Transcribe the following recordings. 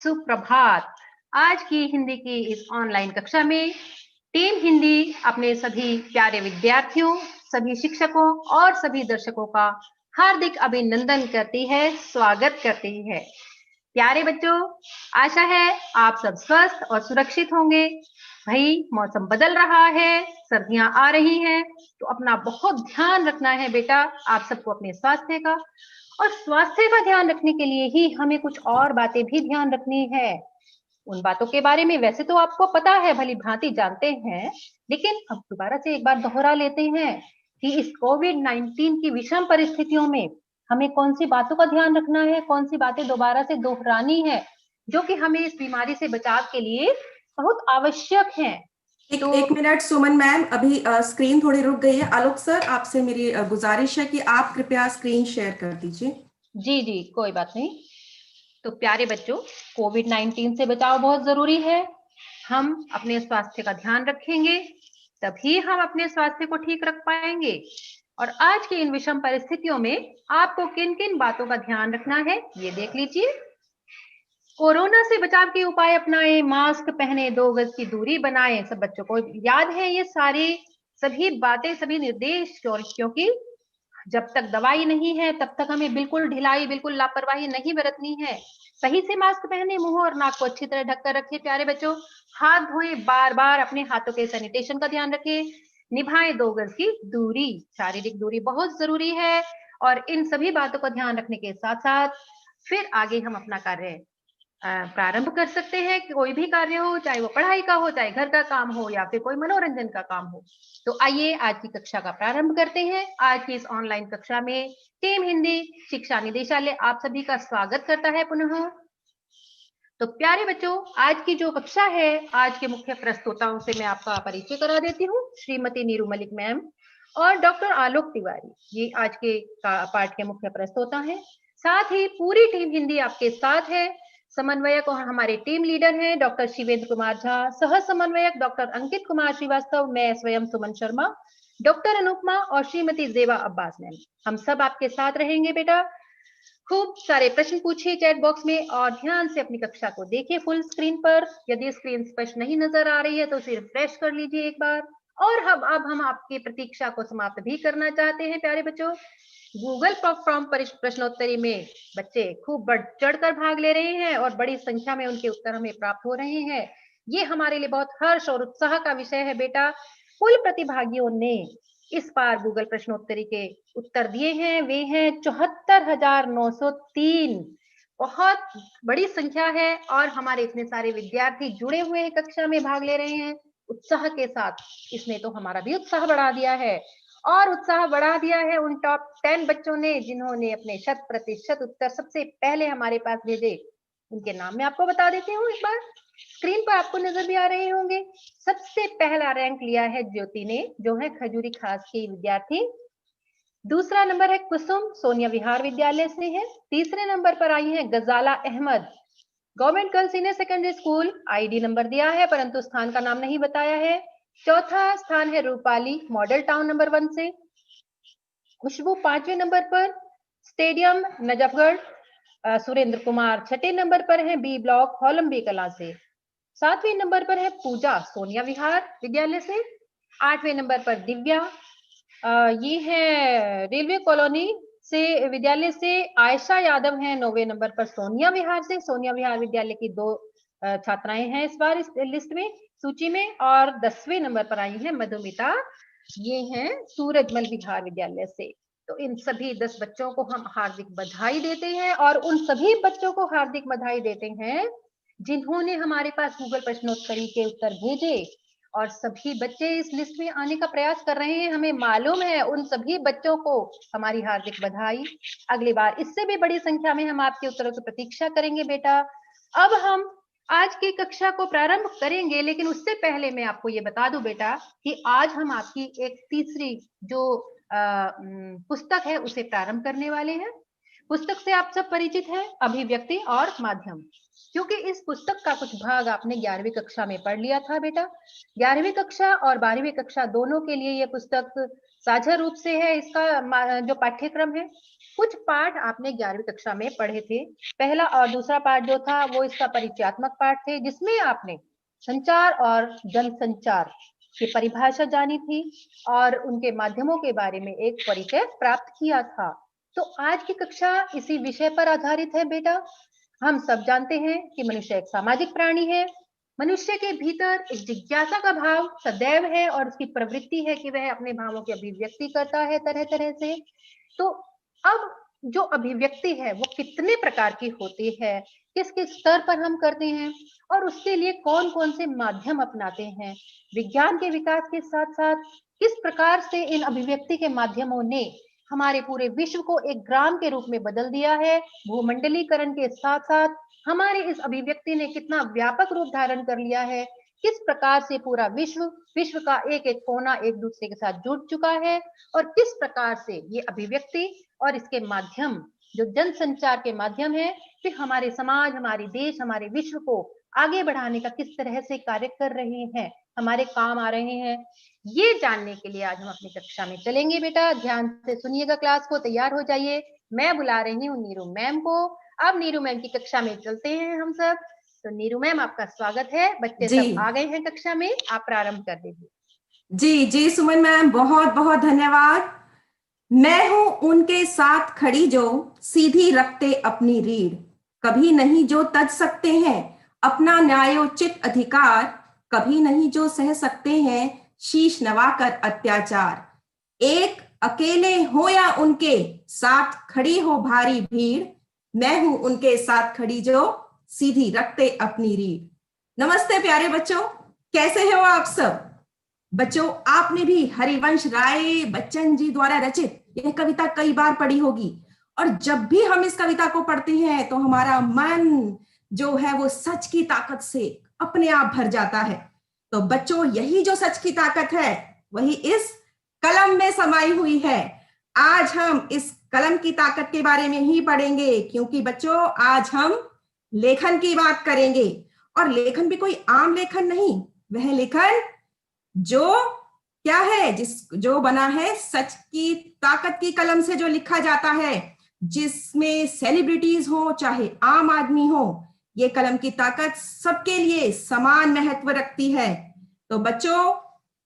सुप्रभात। आज की हिंदी की इस ऑनलाइन कक्षा में टीम हिंदी अपने सभी प्यारे विद्यार्थियों, सभी शिक्षकों और सभी दर्शकों का हार्दिक अभिनंदन करती है, स्वागत करती है। प्यारे बच्चों, आशा है आप सब स्वस्थ और सुरक्षित होंगे। भाई, मौसम बदल रहा है, सर्दियां आ रही हैं, तो अपना बहुत ध्यान रखना है बेटा, आप सबको अपने स्वास्थ्य का। और स्वास्थ्य का ध्यान रखने के लिए ही हमें कुछ और बातें भी ध्यान रखनी है। उन बातों के बारे में वैसे तो आपको पता है, भली भांति जानते हैं, लेकिन अब दोबारा से एक बार दोहरा लेते हैं कि इस कोविड-19 की विषम परिस्थितियों में हमें कौन सी बातों का ध्यान रखना है, कौन सी बातें दोबारा से दोहरानी है, जो कि हमें इस बीमारी से बचाव के लिए बहुत आवश्यक है। एक मिनट सुमन मैम, अभी स्क्रीन थोड़ी रुक गई है। आलोक सर, आपसे मेरी गुजारिश है कि आप कृपया स्क्रीन शेयर कर दीजिए। जी जी, कोई बात नहीं। तो प्यारे बच्चों, कोविड-19 से बचाव बहुत जरूरी है। हम अपने स्वास्थ्य का ध्यान रखेंगे, तभी हम अपने स्वास्थ्य को ठीक रख पाएंगे। और आज की इन विषम परिस्थितियों में आपको किन किन बातों का ध्यान रखना है, ये देख लीजिए। कोरोना से बचाव के उपाय अपनाएं, मास्क पहने, 2 गज की दूरी बनाएं। सब बच्चों को याद है ये सारी सभी बातें, सभी निर्देश, क्योंकि जब तक दवाई नहीं है तब तक हमें बिल्कुल ढिलाई, बिल्कुल लापरवाही नहीं बरतनी है। सही से मास्क पहने, मुंह और नाक को अच्छी तरह ढककर रखें। प्यारे बच्चों, हाथ धोएं, बार बार अपने हाथों के सैनिटेशन का ध्यान रखें। निभाएं 2 गज की दूरी, शारीरिक दूरी बहुत जरूरी है। और इन सभी बातों का ध्यान रखने के साथ साथ फिर आगे हम अपना कार्य प्रारंभ कर सकते हैं। कि कोई भी कार्य हो, चाहे वो पढ़ाई का हो, चाहे घर का काम हो, या फिर कोई मनोरंजन का काम हो। तो आइए आज की कक्षा का प्रारंभ करते हैं। आज की इस ऑनलाइन कक्षा में टीम हिंदी शिक्षा निदेशालय आप सभी का स्वागत करता है पुनः। तो प्यारे बच्चों, आज की जो कक्षा है, आज के मुख्य प्रस्तोताओं से मैं आपका परिचय करा देती हूँ। श्रीमती नीरू मलिक मैम और डॉक्टर आलोक तिवारी, ये आज के पाठ के मुख्य प्रस्तोता हैं। साथ ही पूरी टीम हिंदी आपके साथ है। समन्वयक और हमारे टीम लीडर हैं डॉक्टर शिवेंद्र कुमार झा, सह समन्वयक डॉक्टर अंकित कुमार श्रीवास्तव, मैं स्वयं सुमन शर्मा, डॉक्टर अनुपमा और श्रीमती जेवा अब्बास मैम। हम सब आपके साथ रहेंगे बेटा। खूब सारे प्रश्न पूछिए चैट बॉक्स में और ध्यान से अपनी कक्षा को देखिए फुल स्क्रीन पर। यदि स्क्रीन स्पष्ट नहीं नजर आ रही है तो उसे रिफ्रेश कर लीजिए एक बार। और अब हम आपकी प्रतीक्षा को समाप्त भी करना चाहते हैं प्यारे बच्चों। गूगल फॉर्म प्रश्नोत्तरी में बच्चे खूब बढ़ चढ़कर भाग ले रहे हैं और बड़ी संख्या में उनके उत्तर हमें प्राप्त हो रहे हैं। ये हमारे लिए बहुत हर्ष और उत्साह का विषय है बेटा। कुल प्रतिभागियों ने इस बार गूगल प्रश्नोत्तरी के उत्तर दिए हैं, वे हैं 74,903। बहुत बड़ी संख्या है और हमारे इतने सारे विद्यार्थी जुड़े हुए हैं, कक्षा में भाग ले रहे हैं उत्साह के साथ। इसने तो हमारा भी उत्साह बढ़ा दिया है। और उत्साह बढ़ा दिया है उन टॉप 10 बच्चों ने जिन्होंने अपने 100% उत्तर सबसे पहले हमारे पास भेजे। उनके नाम मैं आपको बता देती हूँ एक बार। स्क्रीन पर आपको नजर भी आ रहे होंगे। सबसे पहला रैंक लिया है ज्योति ने, जो है खजूरी खास की विद्यार्थी। दूसरा नंबर है कुसुम, सोनिया विहार विद्यालय से है। तीसरे नंबर पर आई है Ghazala Ahmad, government girls senior secondary school. ID number दिया है परंतु स्थान का नाम नहीं बताया है। चौथा स्थान है रूपाली, मॉडल टाउन नंबर 1 से। खुशबू 5वें नंबर पर, स्टेडियम नजफगढ़। सुरेंद्र कुमार 6ठे नंबर पर है, बी ब्लॉक होलम्बी कला से। 7वें नंबर पर है पूजा, सोनिया विहार विद्यालय से। 8वें नंबर पर दिव्या, ये है रेलवे कॉलोनी से विद्यालय से। आयशा यादव है 9वें नंबर पर, सोनिया विहार से। सोनिया विहार विद्यालय की 2 छात्राएं हैं इस बार इस लिस्ट में, सूची में। और 10वें नंबर पर आई है मधुमिता, ये हैं सूरजमल विहार विद्यालय से। तो इन सभी 10 बच्चों को हम हार्दिक बधाई देते हैं और उन सभी बच्चों को हार्दिक बधाई देते हैं जिन्होंने हमारे पास गूगल प्रश्नोत्तरी के उत्तर भेजे। और सभी बच्चे इस लिस्ट में आने का प्रयास कर रहे हैं, हमें मालूम है। उन सभी बच्चों को हमारी हार्दिक बधाई। अगली बार इससे भी बड़ी संख्या में हम आपके उत्तरों की प्रतीक्षा करेंगे बेटा। अब हम आज की कक्षा को प्रारंभ करेंगे, लेकिन उससे पहले मैं आपको ये बता दूं बेटा कि आज हम आपकी एक तीसरी जो पुस्तक है उसे प्रारंभ करने वाले हैं। पुस्तक से आप सब परिचित हैं, अभिव्यक्ति और माध्यम। क्योंकि इस पुस्तक का कुछ भाग आपने 11वीं कक्षा में पढ़ लिया था बेटा। 11वीं कक्षा और 12वीं कक्षा दोनों के लिए यह पुस्तक साझा रूप से है इसका जो पाठ्यक्रम है। कुछ पाठ आपने 11वीं कक्षा में पढ़े थे। पहला और दूसरा पाठ जो था वो इसका परिचयात्मक पाठ थे, जिसमें आपने संचार और जनसंचार की परिभाषा जानी थी और उनके माध्यमों के बारे में एक परिचय प्राप्त किया था। तो आज की कक्षा इसी विषय पर आधारित है बेटा। हम सब जानते हैं कि मनुष्य एक सामाजिक प्राणी है। मनुष्य के भीतर एक जिज्ञासा का भाव सदैव है और उसकी प्रवृत्ति है कि वह अपने भावों की अभिव्यक्ति करता है तरह तरह से। तो अब जो अभिव्यक्ति है वो कितने प्रकार की होती है, किस किस स्तर पर हम करते हैं और उसके लिए कौन कौन से माध्यम अपनाते हैं। विज्ञान के विकास के साथ साथ किस प्रकार से इन अभिव्यक्ति के माध्यमों ने हमारे पूरे विश्व को एक ग्राम के रूप में बदल दिया है। भूमंडलीकरण के साथ साथ हमारी इस अभिव्यक्ति ने कितना व्यापक रूप धारण कर लिया है, किस प्रकार से पूरा विश्व का एक एक कोना एक दूसरे के साथ जुड़ चुका है और किस प्रकार से ये अभिव्यक्ति और इसके माध्यम जो जनसंचार के माध्यम है फिर हमारे समाज, हमारे देश, हमारे विश्व को आगे बढ़ाने का किस तरह से कार्य कर रहे हैं, हमारे काम आ रहे हैं। ये जानने के लिए आज हम अपनी कक्षा में चलेंगे बेटा। ध्यान से सुनिएगा, क्लास को तैयार हो जाइए। मैं बुला रही हूँ नीरू मैम को। अब नीरू मैम की कक्षा में चलते हैं हम सब। तो नीरू मैम आपका स्वागत है। बच्चे जी सब आ गए हैं कक्षा में, आप प्रारंभ कर दीजिए। जी जी सुमन मैम, बहुत बहुत धन्यवाद। मैं हूं उनके साथ खड़ी जो सीधी रखते अपनी रीढ़, कभी नहीं जो तज सकते हैं अपना न्यायोचित अधिकार, कभी नहीं जो सह सकते हैं शीश नवाकर अत्याचार। एक अकेले हो या उनके साथ खड़ी हो भारी भीड़, मैं हूं उनके साथ खड़ी जो सीधी रखते अपनी रीढ़। नमस्ते प्यारे बच्चों, कैसे हो आप सब? बच्चों, आपने भी हरिवंश राय बच्चन जी द्वारा रचित यह कविता कई बार पढ़ी होगी और जब भी हम इस कविता को पढ़ते हैं तो हमारा मन जो है वो सच की ताकत से अपने आप भर जाता है। तो बच्चों, यही जो सच की ताकत है वही इस कलम में समाई हुई है। आज हम इस कलम की ताकत के बारे में ही पढ़ेंगे, क्योंकि बच्चों आज हम लेखन की बात करेंगे। और लेखन भी कोई आम लेखन नहीं, वह लेखन जो क्या है, जो बना है सच की ताकत की कलम से, जो लिखा जाता है, जिसमें सेलिब्रिटीज हो चाहे आम आदमी हो, ये कलम की ताकत सबके लिए समान महत्व रखती है। तो बच्चों,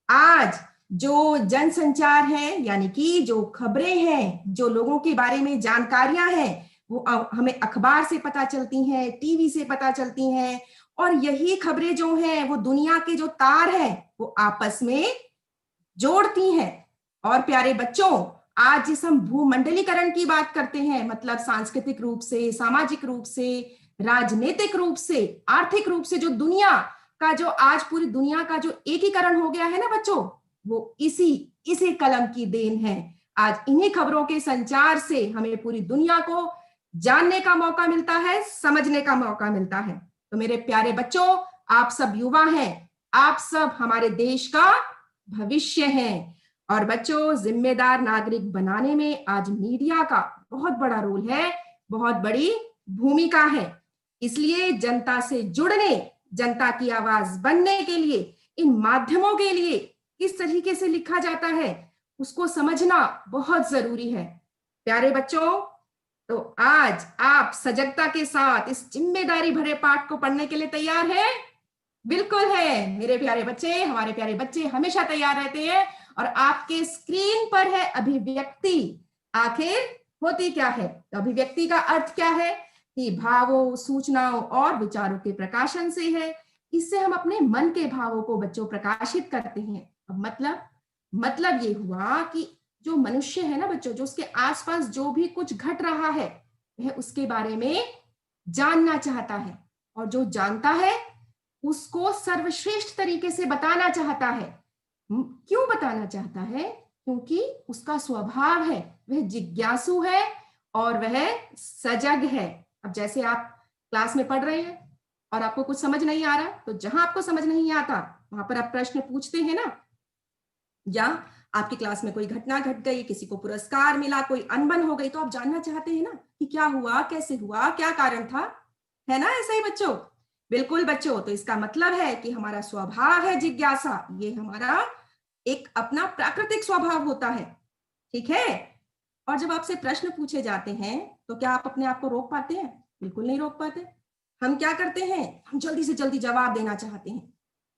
आज जो जनसंचार है, यानी कि जो खबरें हैं, जो लोगों के बारे में जानकारियां हैं, वो हमें अखबार से पता चलती हैं, टीवी से पता चलती हैं, और यही खबरें जो हैं वो दुनिया के जो तार हैं वो आपस में जोड़ती हैं। और प्यारे बच्चों, आज जिस हम भूमंडलीकरण की बात करते हैं, मतलब सांस्कृतिक रूप से, सामाजिक रूप से, राजनीतिक रूप से, आर्थिक रूप से जो दुनिया का, जो आज पूरी दुनिया का जो एकीकरण हो गया है ना बच्चों, वो इसी कलम की देन है। आज इन्हीं खबरों के संचार से हमें पूरी दुनिया को जानने का मौका मिलता है, समझने का मौका मिलता है। तो मेरे प्यारे बच्चों, आप सब युवा हैं, आप सब हमारे देश का भविष्य हैं। और बच्चों, जिम्मेदार नागरिक बनाने में आज मीडिया का बहुत बड़ा रोल है, बहुत बड़ी भूमिका है। इसलिए जनता से जुड़ने, जनता की आवाज बनने के लिए, इन माध्यमों के लिए किस तरीके से लिखा जाता है उसको समझना बहुत जरूरी है। प्यारे बच्चों, तो आज आप सजगता के साथ इस जिम्मेदारी भरे पाठ को पढ़ने के लिए तैयार हैं? बिल्कुल है मेरे प्यारे बच्चे, हमारे प्यारे बच्चे हमेशा तैयार रहते हैं। और आपके स्क्रीन पर है अभिव्यक्ति। आखिर होती क्या है? तो अभिव्यक्ति का अर्थ क्या है कि भावों, सूचनाओं और विचारों के प्रकाशन से है। इससे हम अपने मन के भावों को बच्चों प्रकाशित करते हैं। अब मतलब ये हुआ कि जो मनुष्य है ना बच्चों, जो उसके आसपास जो भी कुछ घट रहा है वह उसके बारे में जानना चाहता है, और जो जानता है उसको सर्वश्रेष्ठ तरीके से बताना चाहता है। क्यों बताना चाहता है? क्योंकि उसका स्वभाव है, वह जिज्ञासु है और वह सजग है। अब जैसे आप क्लास में पढ़ रहे हैं और आपको कुछ समझ नहीं आ रहा, तो जहां आपको समझ नहीं आता वहां पर आप प्रश्न पूछते हैं ना, या आपकी क्लास में कोई घटना घट गई, किसी को पुरस्कार मिला, कोई अनबन हो गई, तो आप जानना चाहते हैं ना कि क्या हुआ, कैसे हुआ, क्या कारण था, है ना? ऐसा ही बच्चों। बिल्कुल बच्चों, तो इसका मतलब है कि हमारा स्वभाव है जिज्ञासा, ये हमारा एक अपना प्राकृतिक स्वभाव होता है, ठीक है। और जब आपसे प्रश्न पूछे जाते हैं तो क्या आप अपने आप को रोक पाते हैं? बिल्कुल नहीं रोक पाते। हम क्या करते हैं, हम जल्दी से जल्दी जवाब देना चाहते हैं।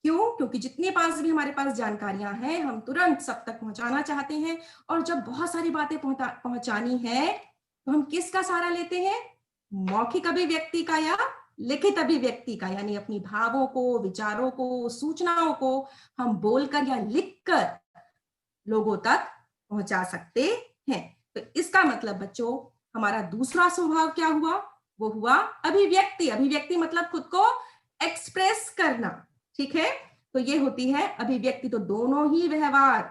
क्यों? क्योंकि जितने पास भी हमारे पास जानकारियां हैं हम तुरंत सब तक पहुंचाना चाहते हैं। और जब बहुत सारी बातें पहुंचानी है तो हम किसका सहारा लेते हैं? मौखिक अभिव्यक्ति का या लिखित अभिव्यक्ति का, यानी अपनी भावों को, विचारों को, सूचनाओं को हम बोलकर या लिखकर लोगों तक पहुंचा सकते हैं। तो इसका मतलब बच्चों हमारा दूसरा स्वभाव क्या हुआ? वो हुआ अभिव्यक्ति। अभिव्यक्ति मतलब खुद को एक्सप्रेस करना, ठीक है। तो ये होती है अभिव्यक्ति। तो दोनों ही व्यवहार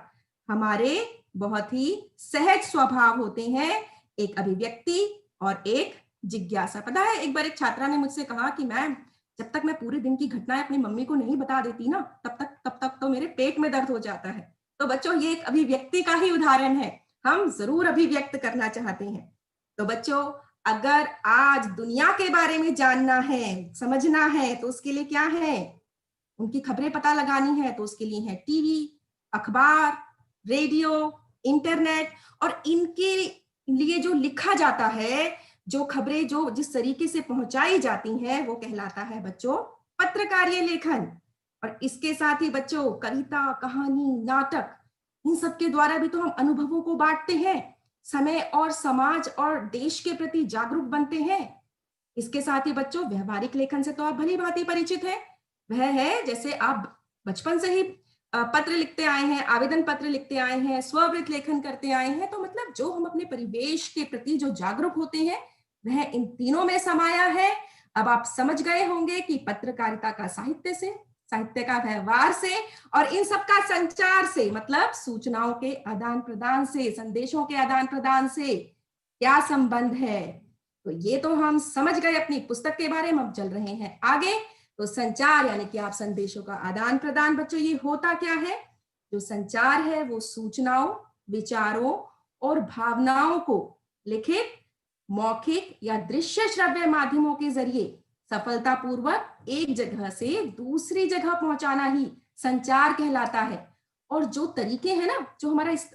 हमारे बहुत ही सहज स्वभाव होते हैं, एक अभिव्यक्ति और एक जिज्ञासा। पता है एक बार एक छात्रा ने मुझसे कहा कि मैम जब तक मैं पूरे दिन की घटनाएं अपनी मम्मी को नहीं बता देती ना तब तक तो मेरे पेट में दर्द हो जाता है। तो बच्चों ये एक अभिव्यक्ति का ही उदाहरण है, हम जरूर अभिव्यक्त करना चाहते हैं। तो बच्चों अगर आज दुनिया के बारे में जानना है, समझना है, तो उसके लिए क्या है? उनकी खबरें पता लगानी है तो उसके लिए है टीवी, अखबार, रेडियो, इंटरनेट। और इनके लिए जो लिखा जाता है, जो खबरें जो जिस तरीके से पहुंचाई जाती हैं वो कहलाता है बच्चों पत्रकारीय लेखन। और इसके साथ ही बच्चों कविता, कहानी, नाटक, इन सब के द्वारा भी तो हम अनुभवों को बांटते हैं, समय और समाज और देश के प्रति जागरूक बनते हैं। इसके साथ ही बच्चों व्यवहारिक लेखन से तो आप भली भांति परिचित हैं। वह है जैसे आप बचपन से ही पत्र लिखते आए हैं, आवेदन पत्र लिखते आए हैं, स्ववृत्त लेखन करते आए हैं। तो मतलब जो हम अपने परिवेश के प्रति जो जागरूक होते हैं वह इन तीनों में समाया है। अब आप समझ गए होंगे कि पत्रकारिता का साहित्य से, साहित्य का व्यवहार से और इन सब का संचार से, मतलब सूचनाओं के आदान प्रदान से, संदेशों के आदान प्रदान से क्या संबंध है। तो ये तो हम समझ गए अपनी पुस्तक के बारे में। अब चल रहे हैं आगे। तो संचार यानी कि आप संदेशों का आदान प्रदान, बच्चों ये होता क्या है? जो संचार है वो सूचनाओं, विचारों और भावनाओं को लिखित, मौखिक या दृश्य श्रव्य माध्यमों के जरिए सफलतापूर्वक एक जगह से दूसरी जगह पहुंचाना ही संचार कहलाता है। और जो तरीके हैं ना जो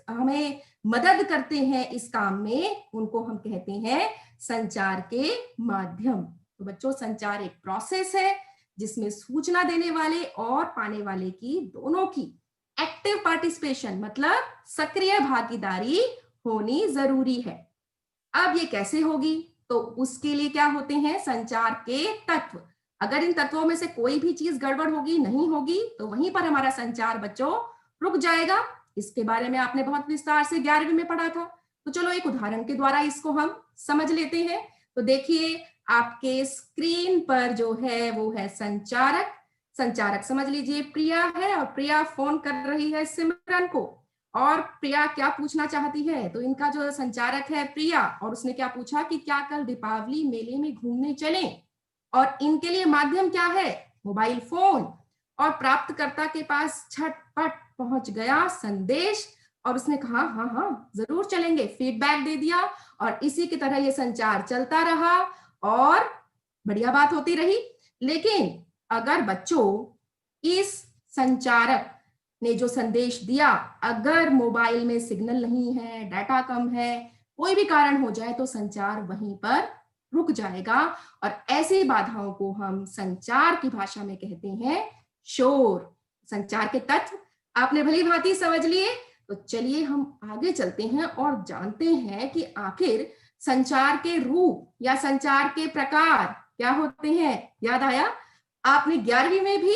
हमें मदद करते हैं इस काम में, उनको हम कहते हैं संचार के माध्यम। तो बच्चों संचार एक प्रोसेस है जिसमें सूचना देने वाले और पाने वाले की दोनों की एक्टिव पार्टिसिपेशन, मतलब सक्रिय भागीदारी होनी जरूरी है। अब ये कैसे होगी? तो उसके लिए क्या होते हैं? संचार के तत्व। अगर इन तत्वों में से कोई भी चीज गड़बड़ होगी, नहीं होगी, तो वहीं पर हमारा संचार बच्चों रुक जाएगा। इसके बारे में आपने बहुत विस्तार से 11वीं में पढ़ा था। तो चलो एक उदाहरण के द्वारा इसको हम समझ लेते हैं। तो देखिए आपके स्क्रीन पर जो है वो है संचारक। संचारक समझ लीजिए प्रिया है और प्रिया फोन कर रही है सिमरन को। और प्रिया क्या पूछना चाहती है? तो इनका जो संचारक है प्रिया, और उसने क्या पूछा कि क्या कल दीपावली मेले में घूमने चलें? और इनके लिए माध्यम क्या है? Mobile phone. और प्राप्तकर्ता के पास झटपट पहुंच गया संदेश और उसने कहा हाँ हाँ जरूर चलेंगे, फीडबैक दे दिया। और इसी की तरह ये संचार चलता रहा और बढ़िया बात होती रही। लेकिन अगर बच्चों इस संचारक ने जो संदेश दिया, अगर मोबाइल में सिग्नल नहीं है, डाटा कम है, कोई भी कारण हो जाए, तो संचार वहीं पर रुक जाएगा। और ऐसी बाधाओं को हम संचार की भाषा में कहते हैं शोर। संचार के तत्व आपने भली भांति समझ लिए। तो चलिए हम आगे चलते हैं और जानते हैं कि आखिर संचार के रूप या संचार के प्रकार क्या होते हैं। याद आया? आपने 11वीं में भी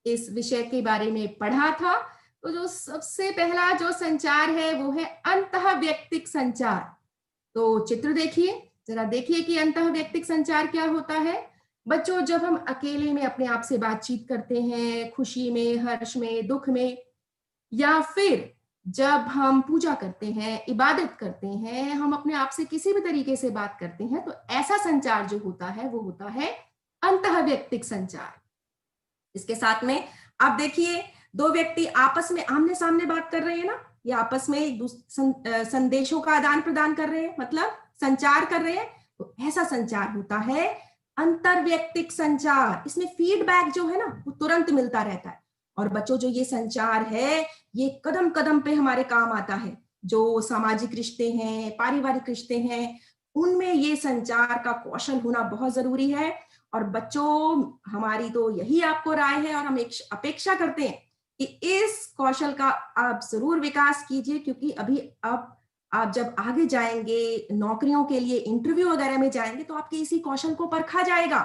इस विषय के बारे में पढ़ा था। तो जो सबसे पहला जो संचार है वो है अंतःव्यक्तिक संचार। तो चित्र देखिए, जरा देखिए कि अंतःव्यक्तिक संचार क्या होता है। बच्चों जब हम अकेले में अपने आप से बातचीत करते हैं, खुशी में, हर्ष में, दुख में, या फिर जब हम पूजा करते हैं, इबादत करते हैं, हम अपने आप से किसी भी तरीके से बात करते हैं, तो ऐसा संचार जो होता है वो होता है अंतःव्यक्तिक संचार। इसके साथ में आप देखिए दो व्यक्ति आपस में आमने सामने बात कर रहे हैं ना, ये आपस में एक संदेशों का आदान प्रदान कर रहे हैं, मतलब संचार कर रहे हैं, तो ऐसा संचार होता है अंतर्व्यक्तिक संचार। इसमें फीडबैक जो है ना वो तुरंत मिलता रहता है। और बच्चों जो ये संचार है ये कदम कदम पे हमारे काम आता है। जो सामाजिक रिश्ते हैं, पारिवारिक रिश्ते हैं, उनमें ये संचार का कौशल होना बहुत जरूरी है। और बच्चों, हमारी तो यही आपको राय है और हम एक अपेक्षा करते हैं कि इस कौशल का आप जरूर विकास कीजिए, क्योंकि अभी अब आप जब आगे जाएंगे, नौकरियों के लिए इंटरव्यू वगैरह में जाएंगे, तो आपके इसी कौशल को परखा जाएगा।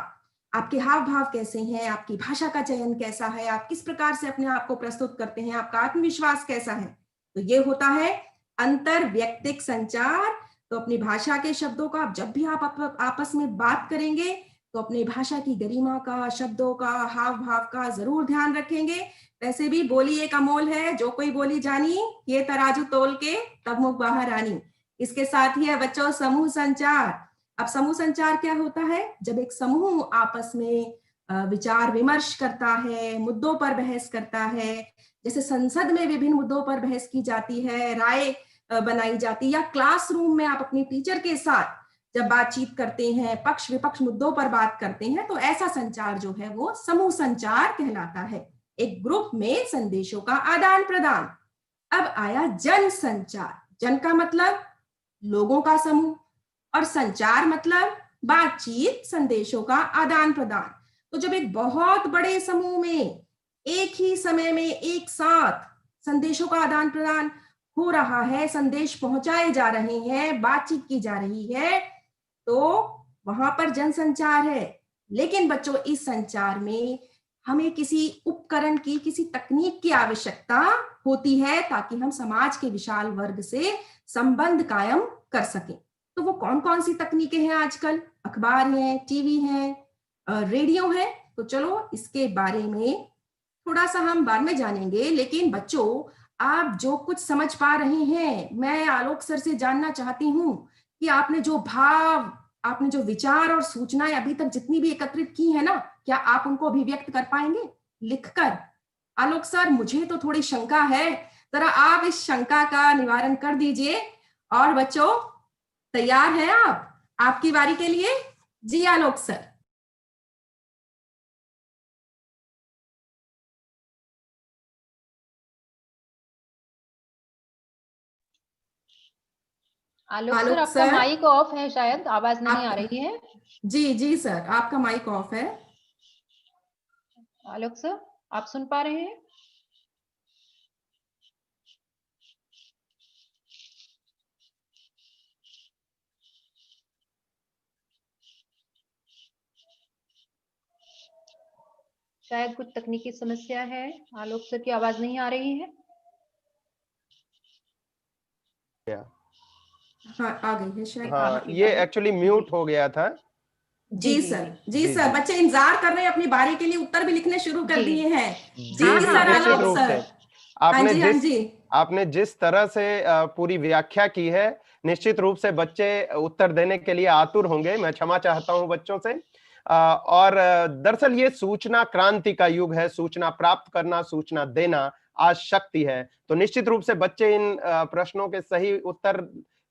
आपके हाव भाव कैसे हैं, आपकी भाषा का चयन कैसा है, आप किस प्रकार से अपने आप को प्रस्तुत करते हैं, आपका आत्मविश्वास कैसा है। तो ये होता है अंतर व्यक्तिक संचार। तो अपनी भाषा के शब्दों का, जब भी आप आपस में बात करेंगे तो अपनी भाषा की गरिमा का, शब्दों का, हाव भाव का जरूर ध्यान रखेंगे। वैसे भी बोली एक अमोल है, जो कोई बोली जानी, ये तराजू तोल के तब मुख बाहर आनी। इसके साथ ही है बच्चों समूह संचार। अब समूह संचार क्या होता है? जब एक समूह आपस में विचार विमर्श करता है, मुद्दों पर बहस करता है, जैसे संसद में विभिन्न मुद्दों पर बहस की जाती है, राय बनाई जाती है, या क्लासरूम में आप अपनी टीचर के साथ जब बातचीत करते हैं, पक्ष विपक्ष मुद्दों पर बात करते हैं, तो ऐसा संचार जो है वो समूह संचार कहलाता है। एक ग्रुप में संदेशों का आदान प्रदान। अब आया जन संचार। जन का मतलब लोगों का समूह, और संचार मतलब बातचीत, संदेशों का आदान प्रदान। तो जब एक बहुत बड़े समूह में एक ही समय में एक साथ संदेशों का आदान प्रदान हो रहा है, संदेश पहुंचाए जा रहे हैं, बातचीत की जा रही है, तो वहां पर जनसंचार है। लेकिन बच्चों, इस संचार में हमें किसी उपकरण की, किसी तकनीक की आवश्यकता होती है, ताकि हम समाज के विशाल वर्ग से संबंध कायम कर सकें। तो वो कौन कौन सी तकनीकें हैं आजकल? अखबार है, टीवी है, रेडियो है। तो चलो इसके बारे में थोड़ा सा हम बाद में जानेंगे। लेकिन बच्चों, आप जो कुछ समझ पा रहे हैं, मैं आलोक सर से जानना चाहती हूँ कि आपने जो भाव, आपने जो विचार और सूचनाएं अभी तक जितनी भी एकत्रित की है ना, क्या आप उनको अभिव्यक्त कर पाएंगे लिखकर? आलोक सर, मुझे तो थोड़ी शंका है, जरा आप इस शंका का निवारण कर दीजिए। और बच्चों, तैयार हैं आप आपकी बारी के लिए? जी आलोक सर। आलोक सर, आलोक आपका सर, माइक ऑफ है, शायद आवाज नहीं आ आप, रही है। जी जी सर, आपका माइक ऑफ है। आलोक सर, आप सुन पा रहे हैं? शायद कुछ तकनीकी समस्या है, आलोक सर की आवाज नहीं आ रही है। हाँ, आ गई है शायद। हाँ, ये एक्चुअली म्यूट हो गया था। जी सर, जी जी, सर, जी। बच्चे इंतजार कर रहे हैं अपनी बारी के लिए, उत्तर भी लिखने शुरू कर जी। दिए हैं। जी, जी जी, सर, निश्चित आलोक रूप सर। से। हाँ आपने जी, हाँ जिस जी। आपने जिस तरह से पूरी व्याख्या की है, निश्चित रूप से बच्चे उत्तर देने के लिए आतुर होंगे। मैं क्षमा चाहता हूं बच्चों से। और दरअसल ये सूचना क्रांति का युग है। सूचना प्राप्त करना, सूचना देना आज शक्ति है। तो निश्चित रूप से बच्चे इन प्रश्नों के सही उत्तर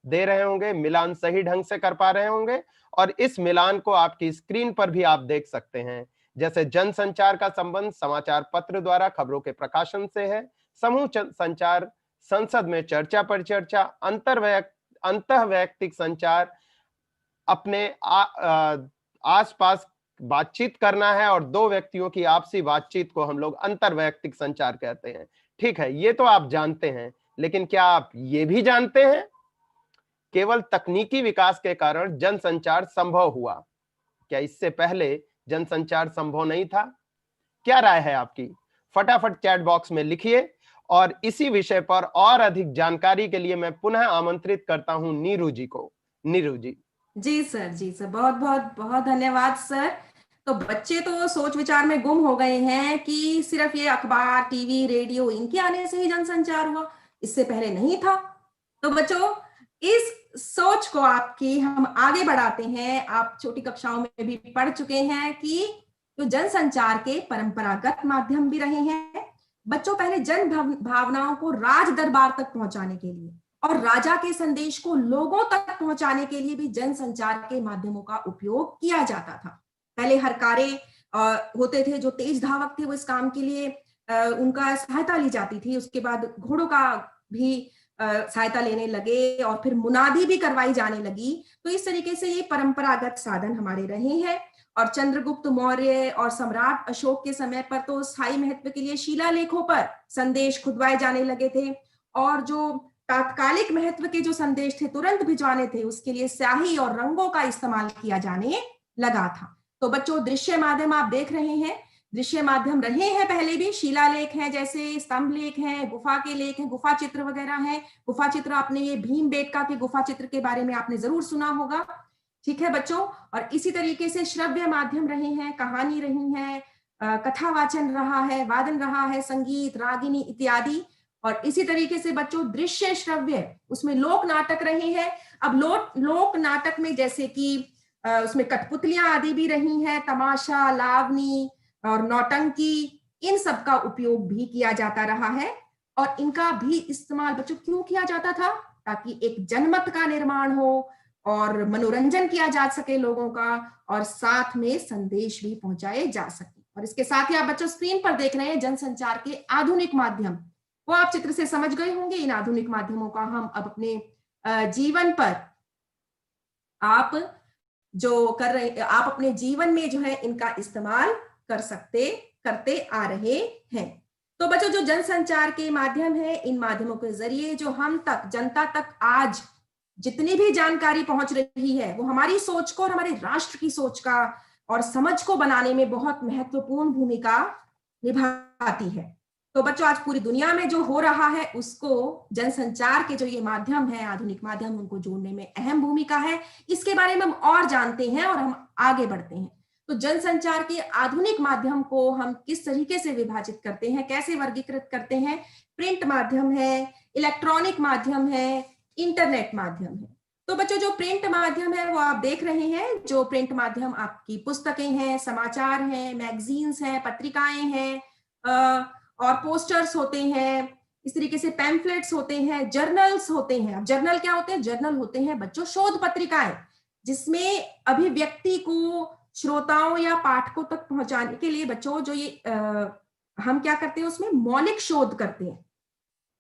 दे रहे होंगे, मिलान सही ढंग से कर पा रहे होंगे। और इस मिलान को आपकी स्क्रीन पर भी आप देख सकते हैं। जैसे जनसंचार का संबंध समाचार पत्र द्वारा खबरों के प्रकाशन से है। समूह संचार संसद में चर्चा परिचर्चा। अंतः वैयक्तिक संचार अपने आसपास बातचीत करना है, और दो व्यक्तियों की आपसी बातचीत को हम लोग अंतर्वैयक्तिक संचार कहते हैं। ठीक है, ये तो आप जानते हैं, लेकिन क्या आप ये भी जानते हैं केवल तकनीकी विकास के कारण जनसंचार संभव हुआ? क्या इससे पहले जनसंचार संभव नहीं था? क्या राय है आपकी? फटाफट चैट बॉक्स में लिखिए। और इसी विषय पर और अधिक जानकारी के लिए मैं पुनः आमंत्रित करता हूं नीरू जी को। नीरू जी। जी सर, जी सर, बहुत बहुत बहुत धन्यवाद सर। तो बच्चे तो सोच विचार में गुम हो गए हैं कि सिर्फ ये अखबार, टीवी, रेडियो, इनके आने से ही जनसंचार हुआ, इससे पहले नहीं था। तो बच्चों, इस सोच को आपकी हम आगे बढ़ाते हैं। आप छोटी कक्षाओं में भी पढ़ चुके हैं कि जो जनसंचार के परंपरागत माध्यम भी रहे हैं। बच्चों, पहले जन भावनाओं को राज दरबार तक पहुंचाने के लिए और राजा के संदेश को लोगों तक पहुंचाने के लिए भी जनसंचार के माध्यमों का उपयोग किया जाता था। पहले हरकारे होते थे जो तेज धावक थे, वो इस काम के लिए उनका सहायता ली जाती थी। उसके बाद घोड़ों का भी सहायता लेने लगे और फिर मुनादी भी करवाई जाने लगी। तो इस तरीके से ये परंपरागत साधन हमारे रहे हैं। और चंद्रगुप्त मौर्य और सम्राट अशोक के समय पर तो स्थायी महत्व के लिए शिलालेखों पर संदेश खुदवाए जाने लगे थे, और जो तात्कालिक महत्व के जो संदेश थे तुरंत भिजवाने थे, उसके लिए स्याही और रंगों का इस्तेमाल किया जाने लगा था। तो बच्चों, दृश्य माध्यम आप देख रहे हैं, दृश्य माध्यम रहे हैं पहले भी। शिलालेख हैं, जैसे स्तंभ लेख हैं, गुफा के लेख हैं, गुफा चित्र वगैरह हैं। गुफा चित्र आपने ये भीमबेटका के गुफा चित्र के बारे में आपने जरूर सुना होगा। ठीक है बच्चों, और इसी तरीके से श्रव्य माध्यम रहे हैं, कहानी रही है, कथा वाचन रहा है, वादन रहा है, संगीत, रागिनी इत्यादि। और इसी तरीके से बच्चों दृश्य श्रव्य, उसमें लोक नाटक रहे हैं। अब लोक नाटक में जैसे कि उसमें कठपुतलियां आदि भी रही हैं, तमाशा, लावनी और नौटंकी, इन सब का उपयोग भी किया जाता रहा है। और इनका भी इस्तेमाल बच्चों क्यों किया जाता था? ताकि एक जनमत का निर्माण हो और मनोरंजन किया जा सके लोगों का, और साथ में संदेश भी पहुंचाए जा सके। और इसके साथ ही आप बच्चों स्क्रीन पर देख रहे हैं जनसंचार के आधुनिक माध्यम, वो आप चित्र से समझ गए होंगे। इन आधुनिक माध्यमों का हम अब अपने जीवन पर आप जो कर रहे, आप अपने जीवन में जो है इनका इस्तेमाल करते आ रहे हैं। तो बच्चों, जो जनसंचार के माध्यम है, इन माध्यमों के जरिए जो हम तक, जनता तक आज जितनी भी जानकारी पहुंच रही है, वो हमारी सोच को और हमारे राष्ट्र की सोच का और समझ को बनाने में बहुत महत्वपूर्ण भूमिका निभाती है। तो बच्चों, आज पूरी दुनिया में जो हो रहा है उसको जनसंचार के जो ये माध्यम है, आधुनिक माध्यम, उनको जोड़ने में अहम भूमिका है। इसके बारे में हम और जानते हैं और हम आगे बढ़ते हैं। तो जनसंचार के आधुनिक माध्यम को हम किस तरीके से विभाजित करते हैं, कैसे वर्गीकृत करते हैं? प्रिंट माध्यम है, इलेक्ट्रॉनिक माध्यम है, इंटरनेट माध्यम है। तो बच्चों, जो प्रिंट माध्यम है वो आप देख रहे हैं। जो प्रिंट माध्यम आपकी पुस्तकें हैं, समाचार हैं, मैगजीन्स हैं, पत्रिकाएं हैं, और पोस्टर्स होते हैं, इस तरीके से पैम्फलेट्स होते हैं, जर्नल्स होते हैं। अब जर्नल क्या होते हैं? जर्नल होते हैं बच्चों शोध पत्रिकाएं, जिसमें अभिव्यक्ति को श्रोताओं या पाठकों तक पहुंचाने के लिए बच्चों जो ये हम क्या करते हैं, उसमें मौलिक शोध करते हैं।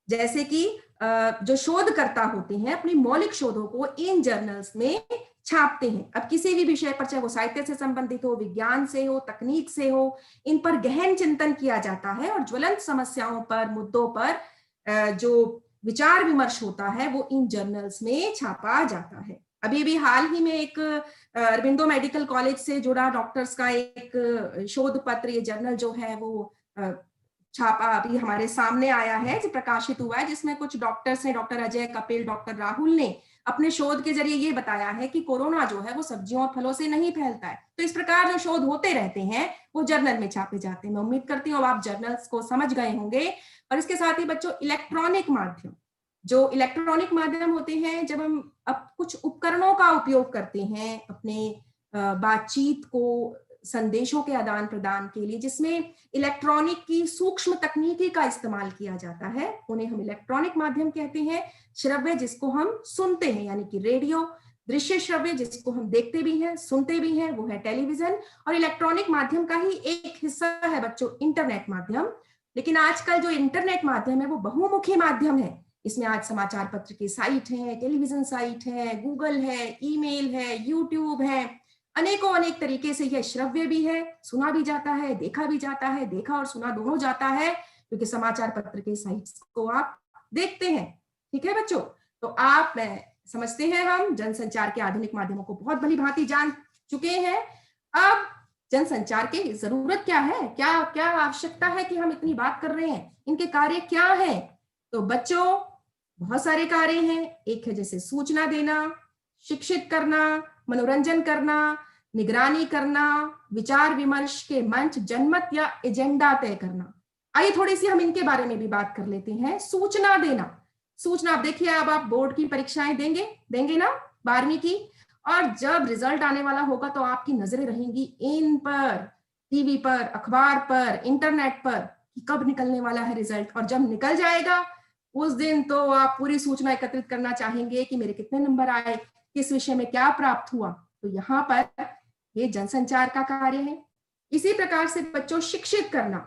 जैसे कि जो शोधकर्ता होते हैं अपनी मौलिक शोधों को इन जर्नल्स में छापते हैं। अब किसी भी विषय पर, चाहे वो साहित्य से संबंधित हो, विज्ञान से हो, तकनीक से हो, इन पर गहन चिंतन किया जाता है और ज्वलंत समस्याओं पर, मुद्दों पर जो विचार विमर्श होता है वो इन जर्नल्स में छापा जाता है। अभी भी हाल ही में एक अरबिंदो मेडिकल कॉलेज से जुड़ा डॉक्टर्स का एक शोध पत्र, ये जर्नल जो है वो छापा अभी हमारे सामने आया है, जो प्रकाशित हुआ है, जिसमें कुछ डॉक्टर्स हैं, डॉक्टर अजय कपिल, डॉक्टर राहुल ने अपने शोध के जरिए ये बताया है कि कोरोना जो है वो सब्जियों और फलों से नहीं फैलता है। तो इस प्रकार जो शोध होते रहते हैं वो जर्नल में छापे जाते हैं। मैं उम्मीद करती हूँ आप जर्नल्स को समझ गए होंगे। और इसके साथ ही बच्चों इलेक्ट्रॉनिक माध्यम, जो इलेक्ट्रॉनिक माध्यम होते हैं, जब हम अब कुछ उपकरणों का उपयोग करते हैं अपने बातचीत को, संदेशों के आदान प्रदान के लिए, जिसमें इलेक्ट्रॉनिक की सूक्ष्म तकनीकी का इस्तेमाल किया जाता है, उन्हें हम इलेक्ट्रॉनिक माध्यम कहते हैं। श्रव्य जिसको हम सुनते हैं यानी कि रेडियो, दृश्य श्रव्य जिसको हम देखते भी हैं, सुनते भी हैं, वो है टेलीविजन। और इलेक्ट्रॉनिक माध्यम का ही एक हिस्सा है बच्चों इंटरनेट माध्यम। लेकिन आजकल जो इंटरनेट माध्यम है वो बहुमुखी माध्यम है। इसमें आज समाचार पत्र की साइट है, टेलीविजन साइट है, गूगल है, ईमेल है, यूट्यूब है, अनेकों अनेक तरीके से यह श्रव्य भी है, सुना भी जाता है, देखा भी जाता है, देखा और सुना दोनों जाता है, क्योंकि समाचार पत्र के साइट्स को आप देखते हैं। ठीक है बच्चों, तो आप समझते हैं हम जनसंचार के आधुनिक माध्यमों को बहुत भली भांति जान चुके हैं। अब जनसंचार की जरूरत क्या है, क्या क्या आवश्यकता है कि हम इतनी बात कर रहे हैं, इनके कार्य क्या हैं? तो बच्चों बहुत सारे कार्य हैं। एक है जैसे सूचना देना, शिक्षित करना, मनोरंजन करना, निगरानी करना, विचार विमर्श के मंच, जनमत या एजेंडा तय करना। आइए थोड़ी सी हम इनके बारे में भी बात कर लेते हैं। सूचना देना, सूचना, आप देखिए अब आप बोर्ड की परीक्षाएं देंगे ना 12वीं की, और जब रिजल्ट आने वाला होगा तो आपकी नजरें रहेंगी इन पर, टीवी पर, अखबार पर, इंटरनेट पर कि कब निकलने वाला है रिजल्ट। और जब निकल जाएगा उस दिन तो आप पूरी सूचना एकत्रित करना चाहेंगे कि मेरे कितने नंबर आए, किस विषय में क्या प्राप्त हुआ। तो यहाँ पर ये जनसंचार का कार्य है। इसी प्रकार से बच्चों शिक्षित करना,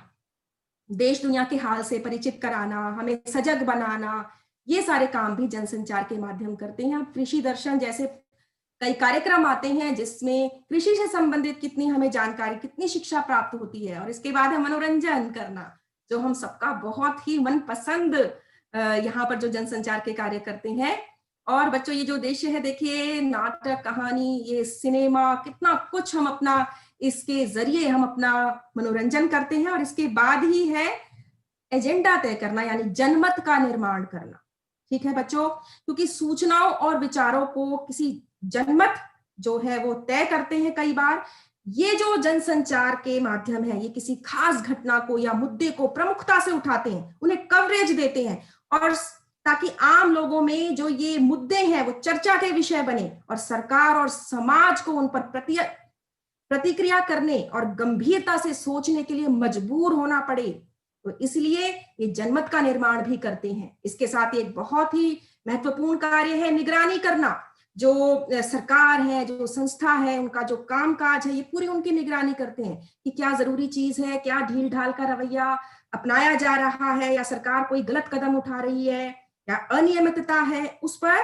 देश दुनिया के हाल से परिचित कराना, हमें सजग बनाना, ये सारे काम भी जनसंचार के माध्यम करते हैं। कृषि दर्शन जैसे कई कार्यक्रम आते हैं जिसमें कृषि से संबंधित कितनी हमें जानकारी, कितनी शिक्षा प्राप्त होती है। और इसके बाद है मनोरंजन करना, जो हम सबका बहुत ही मनपसंद यहाँ पर जो जनसंचार के कार्य करते हैं। और बच्चों ये जो उद्देश्य है, देखिए नाटक, कहानी, ये सिनेमा, कितना कुछ हम अपना इसके जरिए हम अपना मनोरंजन करते हैं। और इसके बाद ही है एजेंडा तय करना, यानी जनमत का निर्माण करना। ठीक है बच्चों, क्योंकि सूचनाओं और विचारों को किसी जनमत जो है वो तय करते हैं। कई बार ये जो जनसंचार के माध्यम है, ये किसी खास घटना को या मुद्दे को प्रमुखता से उठाते हैं, उन्हें कवरेज देते हैं, और ताकि आम लोगों में जो ये मुद्दे हैं वो चर्चा के विषय बने और सरकार और समाज को उन पर प्रतिक्रिया करने और गंभीरता से सोचने के लिए मजबूर होना पड़े। तो इसलिए ये जनमत का निर्माण भी करते हैं। इसके साथ एक बहुत ही महत्वपूर्ण कार्य है निगरानी करना। जो सरकार है, जो संस्था है, उनका जो कामकाज है, ये पूरी उनकी निगरानी करते हैं कि क्या जरूरी चीज है, क्या ढील ढाल का रवैया अपनाया जा रहा है, या सरकार कोई गलत कदम उठा रही है, या अनियमितता है, उस पर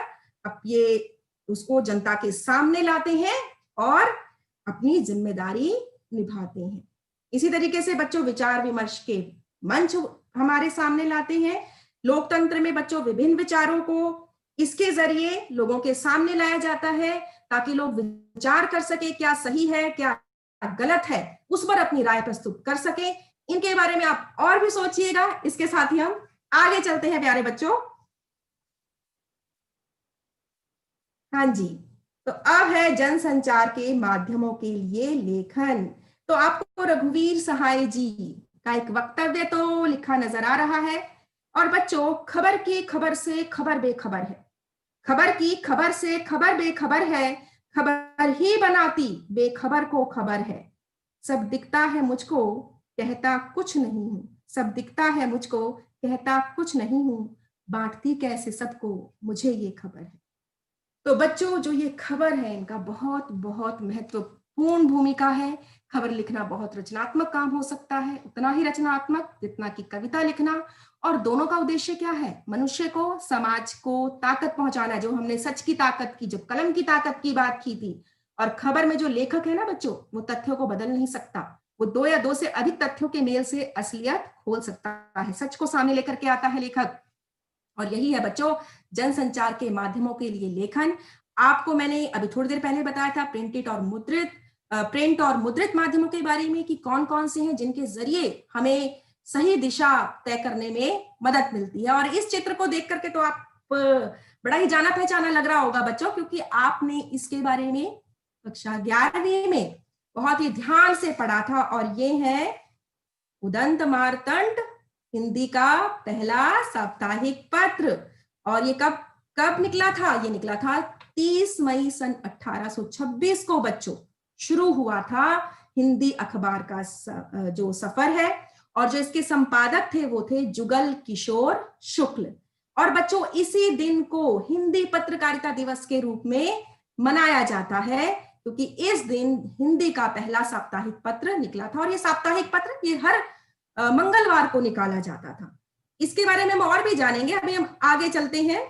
अब ये उसको जनता के सामने लाते हैं और अपनी जिम्मेदारी निभाते हैं। इसी तरीके से बच्चों विचार विमर्श के मंच हमारे सामने लाते हैं। लोकतंत्र में बच्चों विभिन्न विचारों को इसके जरिए लोगों के सामने लाया जाता है ताकि लोग विचार कर सके क्या सही है, क्या गलत है, उस पर अपनी राय प्रस्तुत कर सके। इनके बारे में आप और भी सोचिएगा। इसके साथ ही हम आगे चलते हैं प्यारे बच्चों। हाँ जी, तो अब है जनसंचार के माध्यमों के लिए लेखन। तो आपको रघुवीर सहाय जी का एक वक्तव्य तो लिखा नजर आ रहा है। और बच्चों, खबर की खबर से खबर बेखबर है, खबर की खबर से खबर बेखबर है, खबर ही बनाती बेखबर को खबर है। सब दिखता है मुझको कहता कुछ नहीं हूं, सब दिखता है मुझको कहता कुछ नहीं हूं, बांटती कैसे सबको मुझे ये खबर है। तो बच्चों, जो ये खबर है इनका बहुत बहुत महत्वपूर्ण भूमिका है। खबर लिखना बहुत रचनात्मक काम हो सकता है, उतना ही रचनात्मक जितना कि कविता लिखना। और दोनों का उद्देश्य क्या है? मनुष्य को, समाज को ताकत पहुंचाना। जो हमने सच की ताकत की, जब कलम की ताकत की बात की थी, और खबर में जो लेखक है ना बच्चों, वो तथ्यों को बदल नहीं सकता, वो 2 या 2 से अधिक तथ्यों के मेल से असलियत खोल सकता है, सच को सामने लेकर के आता है लेखक। और यही है बच्चों जनसंचार के माध्यमों के लिए लेखन। आपको मैंने अभी थोड़ी देर पहले बताया था प्रिंट और मुद्रित माध्यमों के बारे में कि कौन कौन से हैं जिनके जरिए हमें सही दिशा तय करने में मदद मिलती है। और इस चित्र को देख करके तो आप बड़ा ही जाना पहचाना लग रहा होगा बच्चों, क्योंकि आपने इसके बारे में कक्षा 11वीं में बहुत ही ध्यान से पढ़ा था। और ये है उदंत मार्तंड, हिंदी का पहला साप्ताहिक पत्र। और ये कब निकला था? ये निकला था 30 मई सन 1826 को बच्चों शुरू हुआ था हिंदी अखबार का जो सफर है। और जो इसके संपादक थे वो थे जुगल किशोर शुक्ल। और बच्चों इसी दिन को हिंदी पत्रकारिता दिवस के रूप में मनाया जाता है, क्योंकि इस दिन हिंदी का पहला साप्ताहिक पत्र निकला था। और ये साप्ताहिक पत्र ये हर मंगलवार को निकाला जाता था। इसके बारे में हम और भी जानेंगे, अभी हम आगे चलते हैं।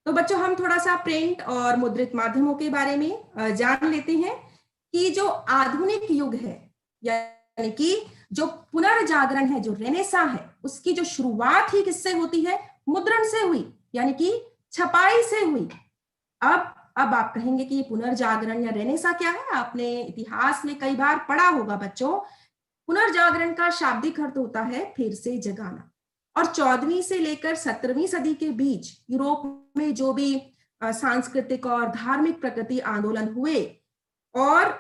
तो बच्चों हम थोड़ा सा प्रिंट और मुद्रित माध्यमों के बारे में जान लेते हैं कि जो आधुनिक युग है, यानी कि जो पुनर्जागरण है, जो रेनेसां है, उसकी जो शुरुआत ही किससे होती है? मुद्रण से हुई, यानी कि छपाई से हुई। अब आप कहेंगे कि पुनर्जागरण या रेनेसां क्या है? आपने इतिहास में कई बार पढ़ा होगा बच्चों। पुनर्जागरण का शाब्दिक अर्थ होता है फिर से जगाना। और 14वीं से लेकर 17वीं सदी के बीच यूरोप में जो भी सांस्कृतिक और धार्मिक प्रगति आंदोलन हुए और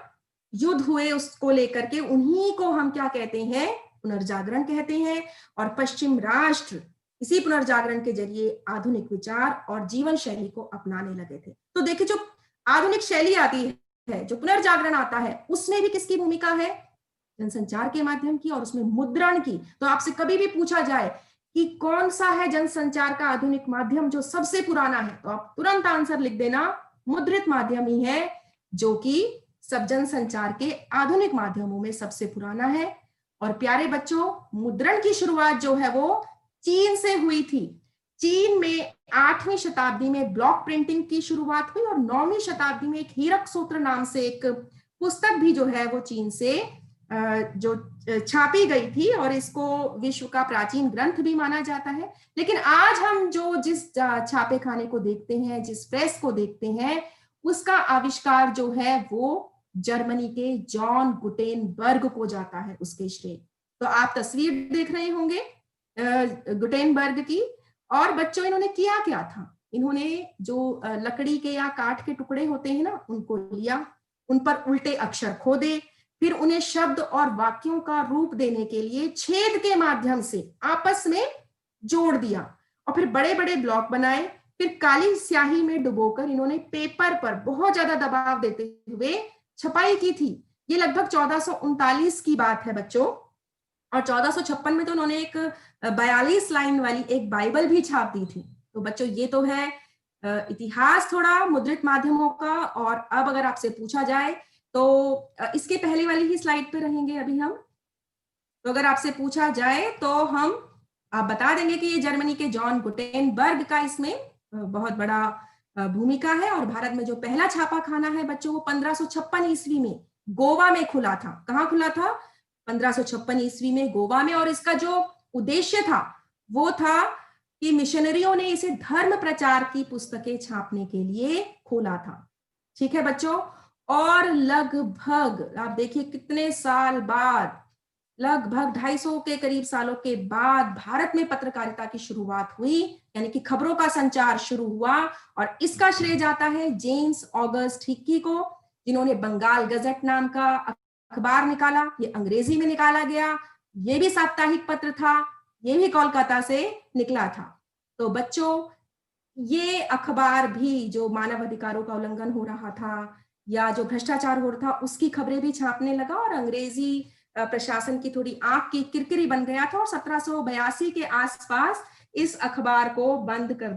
युद्ध हुए, उसको लेकर के उन्हीं को हम क्या कहते हैं? पुनर्जागरण कहते हैं। और पश्चिम राष्ट्र इसी पुनर्जागरण के जरिए आधुनिक विचार और जीवन शैली को अपनाने लगे थे। तो देखिए, जो आधुनिक शैली आती है, जो पुनर्जागरण आता है, उसमें भी किसकी भूमिका है? जनसंचार के माध्यम की, और उसमें मुद्रण की। तो आपसे कभी भी पूछा जाए कि कौन सा है जनसंचार का आधुनिक माध्यम जो सबसे पुराना है, तो आप तुरंत आंसर लिख देना, मुद्रित माध्यम ही है, जो कि सब जनसंचार के आधुनिक माध्यमों में सबसे पुराना है। और प्यारे बच्चों, मुद्रण की शुरुआत जो है वो चीन से हुई थी। चीन में 8वीं शताब्दी में ब्लॉक प्रिंटिंग की शुरुआत हुई और 9वीं शताब्दी में एक हीरक सूत्र नाम से एक पुस्तक भी जो है वो चीन से जो छापी गई थी और इसको विश्व का प्राचीन ग्रंथ भी माना जाता है। लेकिन आज हम जो जिस छापे खाने को देखते हैं, जिस प्रेस को देखते हैं, उसका आविष्कार जो है वो जर्मनी के जॉन गुटेनबर्ग को जाता है उसके श्रेय। तो आप तस्वीर देख रहे होंगे गुटेनबर्ग की। और बच्चों, इन्होंने किया क्या था? इन्होंने जो लकड़ी के या काठ के टुकड़े होते हैं ना, उनको लिया, उन पर उल्टे अक्षर खोदे, फिर उन्हें शब्द और वाक्यों का रूप देने के लिए छेद के माध्यम से आपस में जोड़ दिया और फिर बड़े बड़े ब्लॉक बनाए। फिर काली स्याही में डुबोकर इन्होंने पेपर पर बहुत ज्यादा दबाव देते हुए छपाई की थी। ये लगभग 1439 की बात है बच्चों। और 1456 में तो उन्होंने एक 42 लाइन वाली एक बाइबल भी छाप दी थी। तो बच्चों, ये तो है इतिहास थोड़ा मुद्रित माध्यमों का। और अब अगर आपसे पूछा जाए तो इसके पहले वाली ही स्लाइड पे रहेंगे अभी हम। तो अगर आपसे पूछा जाए तो आप बता देंगे कि ये जर्मनी के जॉन गुटेनबर्ग का इसमें बहुत बड़ा भूमिका है। और भारत में जो पहला छापाखाना है बच्चों, वो 1556 ईस्वी में गोवा में खुला था। कहाँ खुला था? 1556 ईस्वी में गोवा में। और इसका जो उद्देश्य था वो था कि मिशनरियों ने इसे धर्म प्रचार की पुस्तकें छापने के लिए खोला था। ठीक है बच्चों। और लगभग आप देखिए कितने साल बाद, लगभग 250 के करीब सालों के बाद भारत में पत्रकारिता की शुरुआत हुई, यानी कि खबरों का संचार शुरू हुआ। और इसका श्रेय जाता है जेम्स ऑगस्ट हिक्की को, जिन्होंने बंगाल गजट नाम का अखबार निकाला। ये अंग्रेजी में निकाला गया, ये भी साप्ताहिक पत्र था, ये भी कोलकाता से निकला था। तो बच्चों, ये अखबार भी जो मानव अधिकारों का उल्लंघन हो रहा था या जो भ्रष्टाचार हो रहा था, उसकी खबरें भी छापने लगा और अंग्रेजी प्रशासन की थोड़ी आंख की किरकिरी बन गया था। और 1782 के आसपास इस अखबार को बंद कर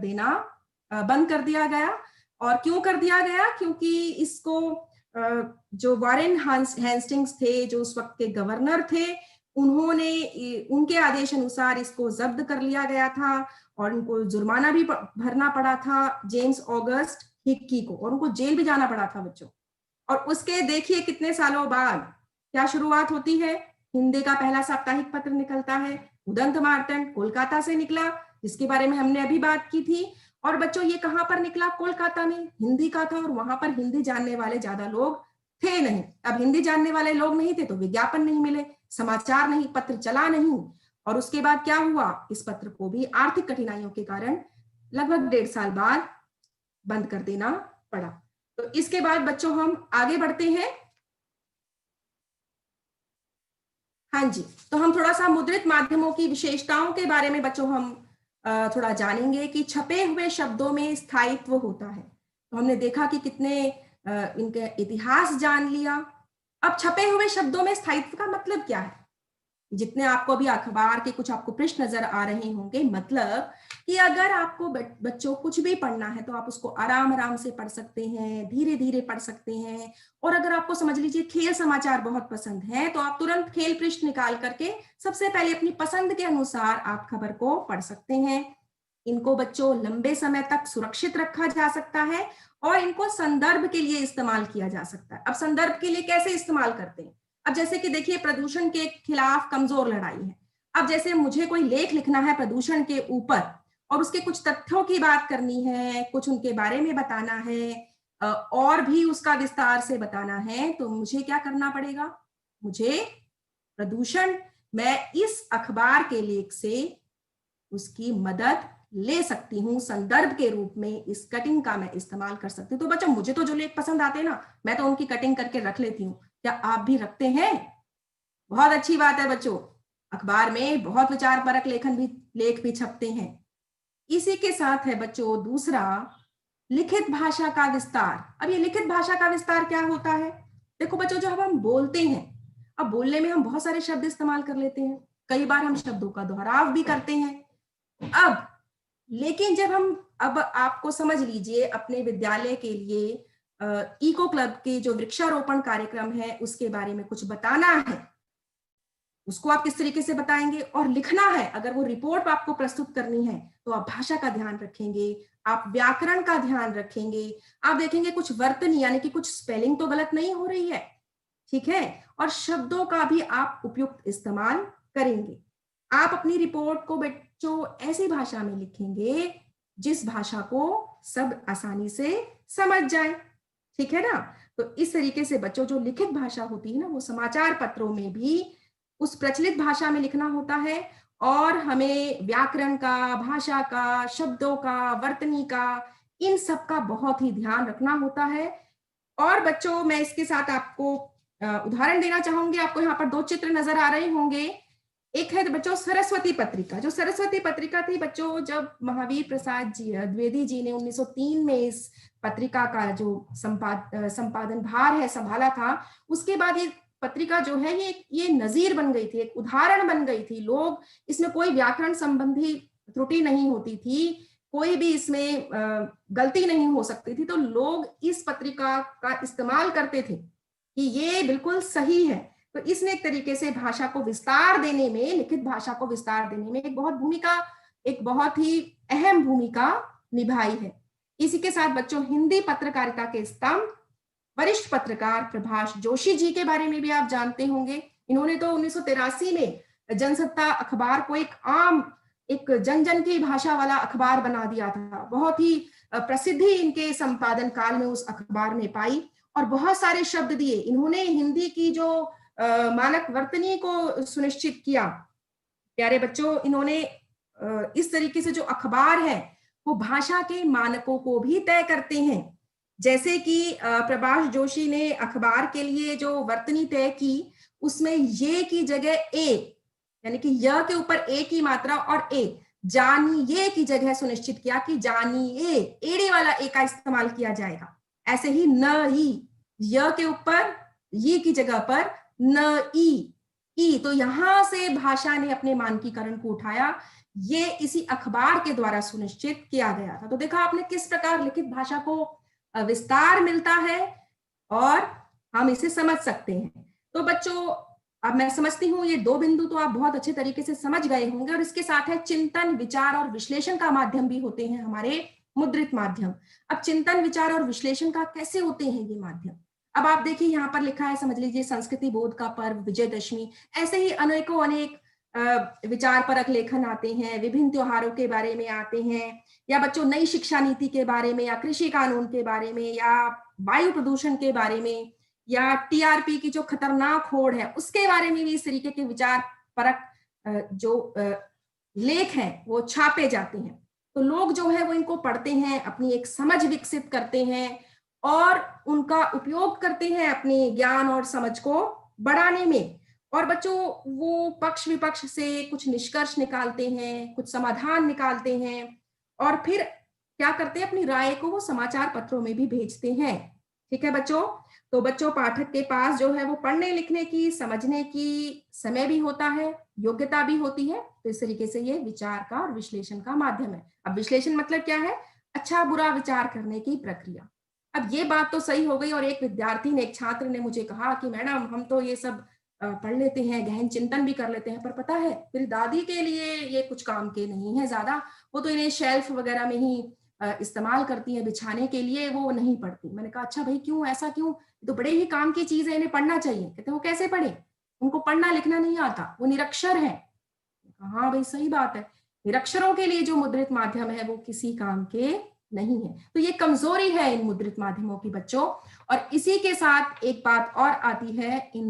दिया गया। और क्यों कर दिया गया? क्योंकि इसको जो वारेन हेस्टिंग्स थे, जो उस वक्त के गवर्नर थे, उनके आदेश अनुसार इसको जब्त कर लिया गया था और उनको जुर्माना भी भरना पड़ा था जेम्स ऑगस्ट हिक्की को, और उनको जेल भी जाना पड़ा था बच्चों। और उसके देखिए कितने सालों बाद क्या शुरुआत होती है? हिंदी का पहला साप्ताहिक पत्र निकलता है, उदंत मार्तंड, कोलकाता से निकला, जिसके बारे में हमने अभी बात की थी। और बच्चों, ये कहां पर निकला? कोलकाता में। हिंदी का था और वहां पर हिंदी जानने वाले ज्यादा लोग थे नहीं। अब हिंदी जानने वाले लोग नहीं थे तो विज्ञापन नहीं मिले, समाचार नहीं, पत्र चला नहीं। और उसके बाद क्या हुआ? इस पत्र को भी आर्थिक कठिनाइयों के कारण लगभग 1.5 साल बाद बंद कर देना पड़ा। तो इसके बाद बच्चों हम आगे बढ़ते हैं। हाँ जी, तो हम थोड़ा सा मुद्रित माध्यमों की विशेषताओं के बारे में बच्चों हम थोड़ा जानेंगे कि छपे हुए शब्दों में स्थायित्व होता है। तो हमने देखा कि कितने इनके इतिहास जान लिया। अब छपे हुए शब्दों में स्थायित्व का मतलब क्या है? जितने आपको अभी अखबार के कुछ आपको पृष्ठ नजर आ रहे होंगे, मतलब कि अगर आपको बच्चों कुछ भी पढ़ना है तो आप उसको आराम आराम से पढ़ सकते हैं, धीरे धीरे पढ़ सकते हैं। और अगर आपको समझ लीजिए खेल समाचार बहुत पसंद है तो आप तुरंत खेल पृष्ठ निकाल करके सबसे पहले अपनी पसंद के अनुसार आप खबर को पढ़ सकते हैं। इनको बच्चों लंबे समय तक सुरक्षित रखा जा सकता है और इनको संदर्भ के लिए इस्तेमाल किया जा सकता है। अब संदर्भ के लिए कैसे इस्तेमाल करते हैं? अब जैसे कि देखिए, प्रदूषण के खिलाफ कमजोर लड़ाई है। अब जैसे मुझे कोई लेख लिखना है प्रदूषण के ऊपर और उसके कुछ तथ्यों की बात करनी है, कुछ उनके बारे में बताना है और भी उसका विस्तार से बताना है, तो मुझे क्या करना पड़ेगा? मुझे प्रदूषण, मैं इस अखबार के लेख से उसकी मदद ले सकती हूँ, संदर्भ के रूप में इस कटिंग का मैं इस्तेमाल कर सकती हूँ। तो बच्चों, मुझे तो जो लेख पसंद आते हैं ना, मैं तो उनकी कटिंग करके रख लेती हूँ। क्या आप भी रखते हैं? बहुत अच्छी बात है बच्चों। अखबार में बहुत विचारपरक लेख भी छपते हैं। इसी के साथ है बच्चों दूसरा, लिखित भाषा का विस्तार। अब ये लिखित भाषा का विस्तार क्या होता है? देखो बच्चों, जो हम बोलते हैं, अब बोलने में हम बहुत सारे शब्द इस्तेमाल कर लेते हैं, कई बार हम शब्दों का दोहराव भी करते हैं। अब लेकिन जब अब आपको समझ लीजिए अपने विद्यालय के लिए इको क्लब के जो वृक्षारोपण कार्यक्रम है उसके बारे में कुछ बताना है, उसको आप किस तरीके से बताएंगे, और लिखना है, अगर वो रिपोर्ट आपको प्रस्तुत करनी है तो आप भाषा का ध्यान रखेंगे, आप व्याकरण का ध्यान रखेंगे, आप देखेंगे कुछ वर्तनी यानी कि कुछ स्पेलिंग तो गलत नहीं हो रही है, ठीक है, और शब्दों का भी आप उपयुक्त इस्तेमाल करेंगे। आप अपनी रिपोर्ट को बच्चों ऐसी भाषा में लिखेंगे जिस भाषा को सब आसानी से समझ जाए, ठीक है ना। तो इस तरीके से बच्चों जो लिखित भाषा होती है ना, वो समाचार पत्रों में भी उस प्रचलित भाषा में लिखना होता है, और हमें व्याकरण का, भाषा का, शब्दों का, वर्तनी का, इन सब का बहुत ही ध्यान रखना होता है। और बच्चों मैं इसके साथ आपको उदाहरण देना चाहूंगी। आपको यहाँ पर 2 चित्र नजर आ रहे होंगे। एक है बच्चों सरस्वती पत्रिका। जो सरस्वती पत्रिका थी बच्चों, जब महावीर प्रसाद जी द्विवेदी जी ने 1903 में इस पत्रिका का जो संपादन भार है संभाला था, उसके बाद ये पत्रिका जो है ये नजीर बन गई थी, एक उदाहरण बन गई थी। लोग इसमें कोई व्याकरण संबंधी त्रुटि नहीं होती थी, कोई भी इसमें गलती नहीं हो सकती थी, तो लोग इस पत्रिका का इस्तेमाल करते थे कि ये बिल्कुल सही है। तो इसने एक तरीके से भाषा को विस्तार देने में, लिखित भाषा को विस्तार देने में एक बहुत ही अहम भूमिका निभाई है। इसी के साथ बच्चों हिंदी पत्रकारिता के स्तंभ वरिष्ठ पत्रकार प्रभाष जोशी जी के बारे में भी आप जानते होंगे। इन्होंने तो 1983 में जनसत्ता अखबार को एक जन जन की भाषा वाला अखबार बना दिया था। बहुत ही प्रसिद्धि इनके संपादन काल में उस अखबार में पाई, और बहुत सारे शब्द दिए इन्होंने। हिंदी की जो मानक वर्तनी को सुनिश्चित किया। प्यारे बच्चों, इन्होंने इस तरीके से जो अखबार है वो भाषा के मानकों को भी तय करते हैं। जैसे कि प्रभाष जोशी ने अखबार के लिए जो वर्तनी तय की, उसमें ये की जगह ए, यानी कि य के ऊपर ए की मात्रा और ए, जानिए की जगह सुनिश्चित किया कि जानिए, एड़े वाला ए का इस्तेमाल किया जाएगा। ऐसे ही न ई, य के ऊपर ये की जगह पर न ई, तो यहां से भाषा ने अपने मानकीकरण को उठाया। ये इसी अखबार के द्वारा सुनिश्चित किया गया था। तो देखा आपने किस प्रकार लिखित भाषा को विस्तार मिलता है और हम इसे समझ सकते हैं। तो बच्चों, अब मैं समझती हूँ ये 2 बिंदु तो आप बहुत अच्छे तरीके से समझ गए होंगे, और इसके साथ है चिंतन, विचार और विश्लेषण का माध्यम भी होते हैं हमारे मुद्रित माध्यम। अब चिंतन, विचार और विश्लेषण का कैसे होते हैं ये माध्यम? अब आप देखिए यहाँ पर लिखा है, समझ लीजिए संस्कृति बोध का पर्व विजयदशमी, ऐसे ही अनेक विचार परक लेखन आते हैं, विभिन्न त्योहारों के बारे में आते हैं, या बच्चों नई शिक्षा नीति के बारे में, या कृषि कानून के बारे में, या वायु प्रदूषण के बारे में, या टीआरपी की जो खतरनाक होड़ है उसके बारे में भी इस तरीके के विचार परक जो लेख हैं वो छापे जाते हैं। तो लोग जो है वो इनको पढ़ते हैं, अपनी एक समझ विकसित करते हैं और उनका उपयोग करते हैं अपने ज्ञान और समझ को बढ़ाने में। और बच्चों वो पक्ष विपक्ष से कुछ निष्कर्ष निकालते हैं, कुछ समाधान निकालते हैं, और फिर क्या करते हैं, अपनी राय को वो समाचार पत्रों में भी भेजते हैं। ठीक है बच्चों, तो बच्चों पाठक के पास जो है वो पढ़ने लिखने की, समझने की समय भी होता है, योग्यता भी होती है। तो इस तरीके से ये विचार का और विश्लेषण का माध्यम है। अब विश्लेषण मतलब क्या है? अच्छा बुरा विचार करने की प्रक्रिया। अब ये बात तो सही हो गई, और एक विद्यार्थी ने, एक छात्र ने मुझे कहा कि मैडम हम तो ये सब पढ़ लेते हैं, गहन चिंतन भी कर लेते हैं, पर पता है मेरी दादी के लिए ये कुछ काम के नहीं है ज्यादा, वो तो इन्हें शेल्फ वगैरह में ही इस्तेमाल करती है बिछाने के लिए, वो नहीं पढ़ती। मैंने कहा अच्छा भाई क्यों, ऐसा क्यों? तो बड़े ही काम की चीज है, इन्हें पढ़ना चाहिए। कहते वो कैसे पढ़े, उनको पढ़ना लिखना नहीं आता, वो निरक्षर है। हाँ भाई सही बात है, निरक्षरों के लिए जो मुद्रित माध्यम है वो किसी काम के नहीं है। तो ये कमजोरी है इन मुद्रित माध्यमों की बच्चों। और इसी के साथ एक बात और आती है इन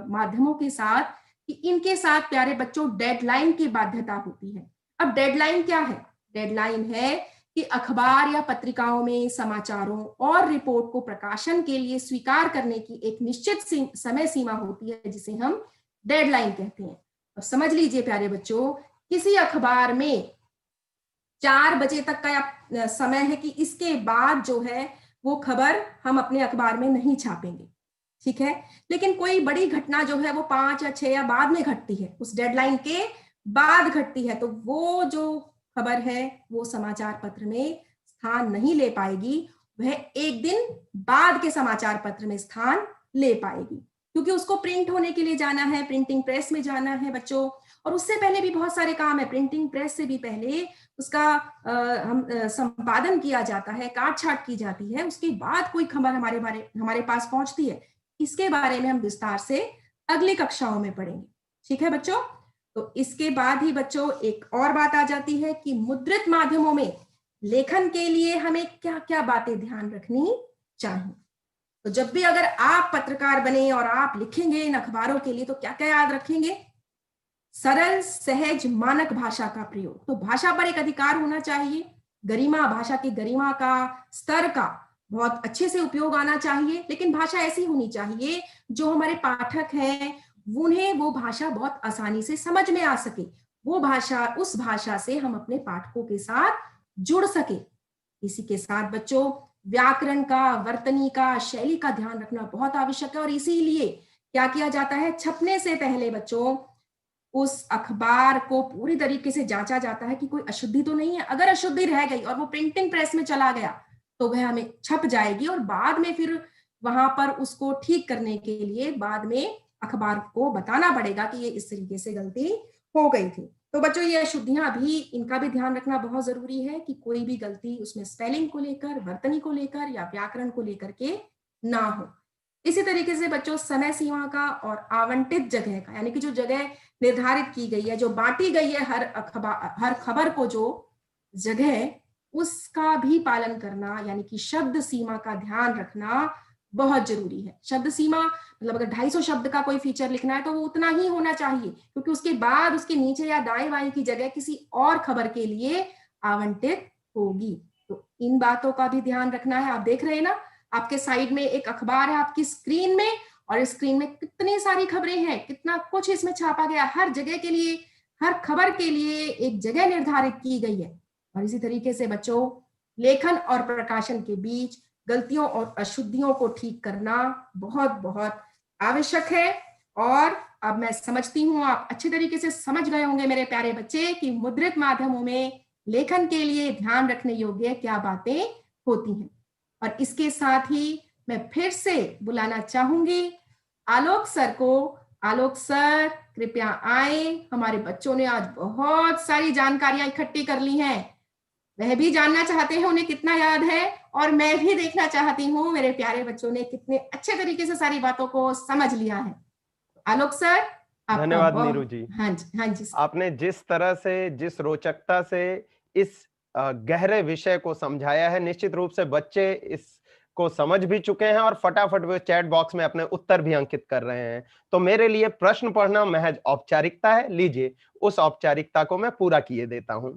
माध्यमों के साथ, कि इनके साथ प्यारे बच्चों डेडलाइन की बाध्यता होती है। अब डेडलाइन क्या है? डेडलाइन है कि अखबार या पत्रिकाओं में समाचारों और रिपोर्ट को प्रकाशन के लिए स्वीकार करने की एक निश्चित समय सीमा होती है, जिसे हम डेडलाइन कहते हैं। अब समझ लीजिए प्यारे बच्चों, किसी अखबार में 4 बजे तक का समय है कि इसके बाद जो है वो खबर हम अपने अखबार में नहीं छापेंगे, ठीक है। लेकिन कोई बड़ी घटना जो है वो 5 या 6 या बाद में घटती है, उस डेडलाइन के बाद घटती है, तो वो जो खबर है वो समाचार पत्र में स्थान नहीं ले पाएगी, वह एक दिन बाद के समाचार पत्र में स्थान ले पाएगी। क्योंकि उसको प्रिंट होने के लिए जाना है, प्रिंटिंग प्रेस में जाना है बच्चों, और उससे पहले भी बहुत सारे काम है। प्रिंटिंग प्रेस से भी पहले उसका संपादन किया जाता है, काट छाट की जाती है, उसके बाद कोई खबर हमारे पास पहुंचती है। इसके बारे में हम विस्तार से अगली कक्षाओं में पढ़ेंगे, ठीक है बच्चों। तो इसके बाद ही बच्चों एक और बात आ जाती है कि मुद्रित माध्यमों में लेखन के लिए हमें क्या क्या बातें ध्यान रखनी चाहिए। तो जब भी अगर आप पत्रकार बने और आप लिखेंगे इन अखबारों के लिए, तो क्या क्या याद रखेंगे? सरल, सहज, मानक भाषा का प्रयोग। तो भाषा पर एक अधिकार होना चाहिए, गरिमा, भाषा की गरिमा का, स्तर का बहुत अच्छे से उपयोग आना चाहिए, लेकिन भाषा ऐसी होनी चाहिए जो हमारे पाठक हैं उन्हें वो भाषा बहुत आसानी से समझ में आ सके, वो भाषा, उस भाषा से हम अपने पाठकों के साथ जुड़ सके। इसी के साथ बच्चों व्याकरण का, वर्तनी का, शैली का ध्यान रखना बहुत आवश्यक है, और इसीलिए क्या किया जाता है, छपने से पहले बच्चों उस अखबार को पूरी तरीके से जांचा जाता है कि कोई अशुद्धि तो नहीं है। अगर अशुद्धि रह गई और वो प्रिंटिंग प्रेस में चला गया तो वह हमें छप जाएगी, और बाद में फिर वहां पर उसको ठीक करने के लिए बाद में अखबार को बताना पड़ेगा कि ये इस तरीके से गलती हो गई थी। तो बच्चों ये अशुद्धियां भी, इनका भी ध्यान रखना बहुत जरूरी है कि कोई भी गलती उसमें स्पेलिंग को लेकर, वर्तनी को लेकर या व्याकरण को लेकर के ना हो। इसी तरीके से बच्चों समय सीमा का और आवंटित जगह का, यानी कि जो जगह निर्धारित की गई है, जो बांटी गई है हर खबर को जो जगह, उसका भी पालन करना, यानी कि शब्द सीमा का ध्यान रखना बहुत जरूरी है। शब्द सीमा मतलब अगर 250 शब्द का कोई फीचर लिखना है तो वो उतना ही होना चाहिए, क्योंकि उसके बाद उसके नीचे या दाएं बाएं की जगह किसी और खबर के लिए आवंटित होगी। तो इन बातों का भी ध्यान रखना है। आप देख रहे हैं ना, आपके साइड में एक अखबार है आपकी स्क्रीन में, और इस स्क्रीन में कितनी सारी खबरें हैं, कितना कुछ इसमें छापा गया। हर जगह के लिए, हर खबर के लिए एक जगह निर्धारित की गई है। और इसी तरीके से बच्चों लेखन और प्रकाशन के बीच गलतियों और अशुद्धियों को ठीक करना बहुत बहुत आवश्यक है। और अब मैं समझती हूँ आप अच्छे तरीके से समझ गए होंगे मेरे प्यारे बच्चे कि मुद्रित माध्यमों में लेखन के लिए ध्यान रखने योग्य क्या बातें होती हैं। और इसके साथ ही मैं फिर से बुलाना चाहूंगी आलोक सर को। आलोक सर कृपया आए। हमारे बच्चों ने आज बहुत सारी जानकारियां इकट्ठी कर ली हैं, वह भी जानना चाहते हैं उन्हें कितना याद है, और मैं भी देखना चाहती हूँ मेरे प्यारे बच्चों ने कितने अच्छे तरीके से सारी बातों को समझ लिया है। आलोक सर आपका धन्यवाद नीरू जी। हाँ जी, हाँ जी। आपने जिस तरह से, जिस रोचकता से इस गहरे विषय को समझाया है, निश्चित रूप से बच्चे इसको समझ भी चुके हैं और फटाफट वो चैट बॉक्स में अपने उत्तर भी अंकित कर रहे हैं। तो मेरे लिए प्रश्न पढ़ना महज औपचारिकता है। लीजिए, उस औपचारिकता को मैं पूरा किए देता हूं।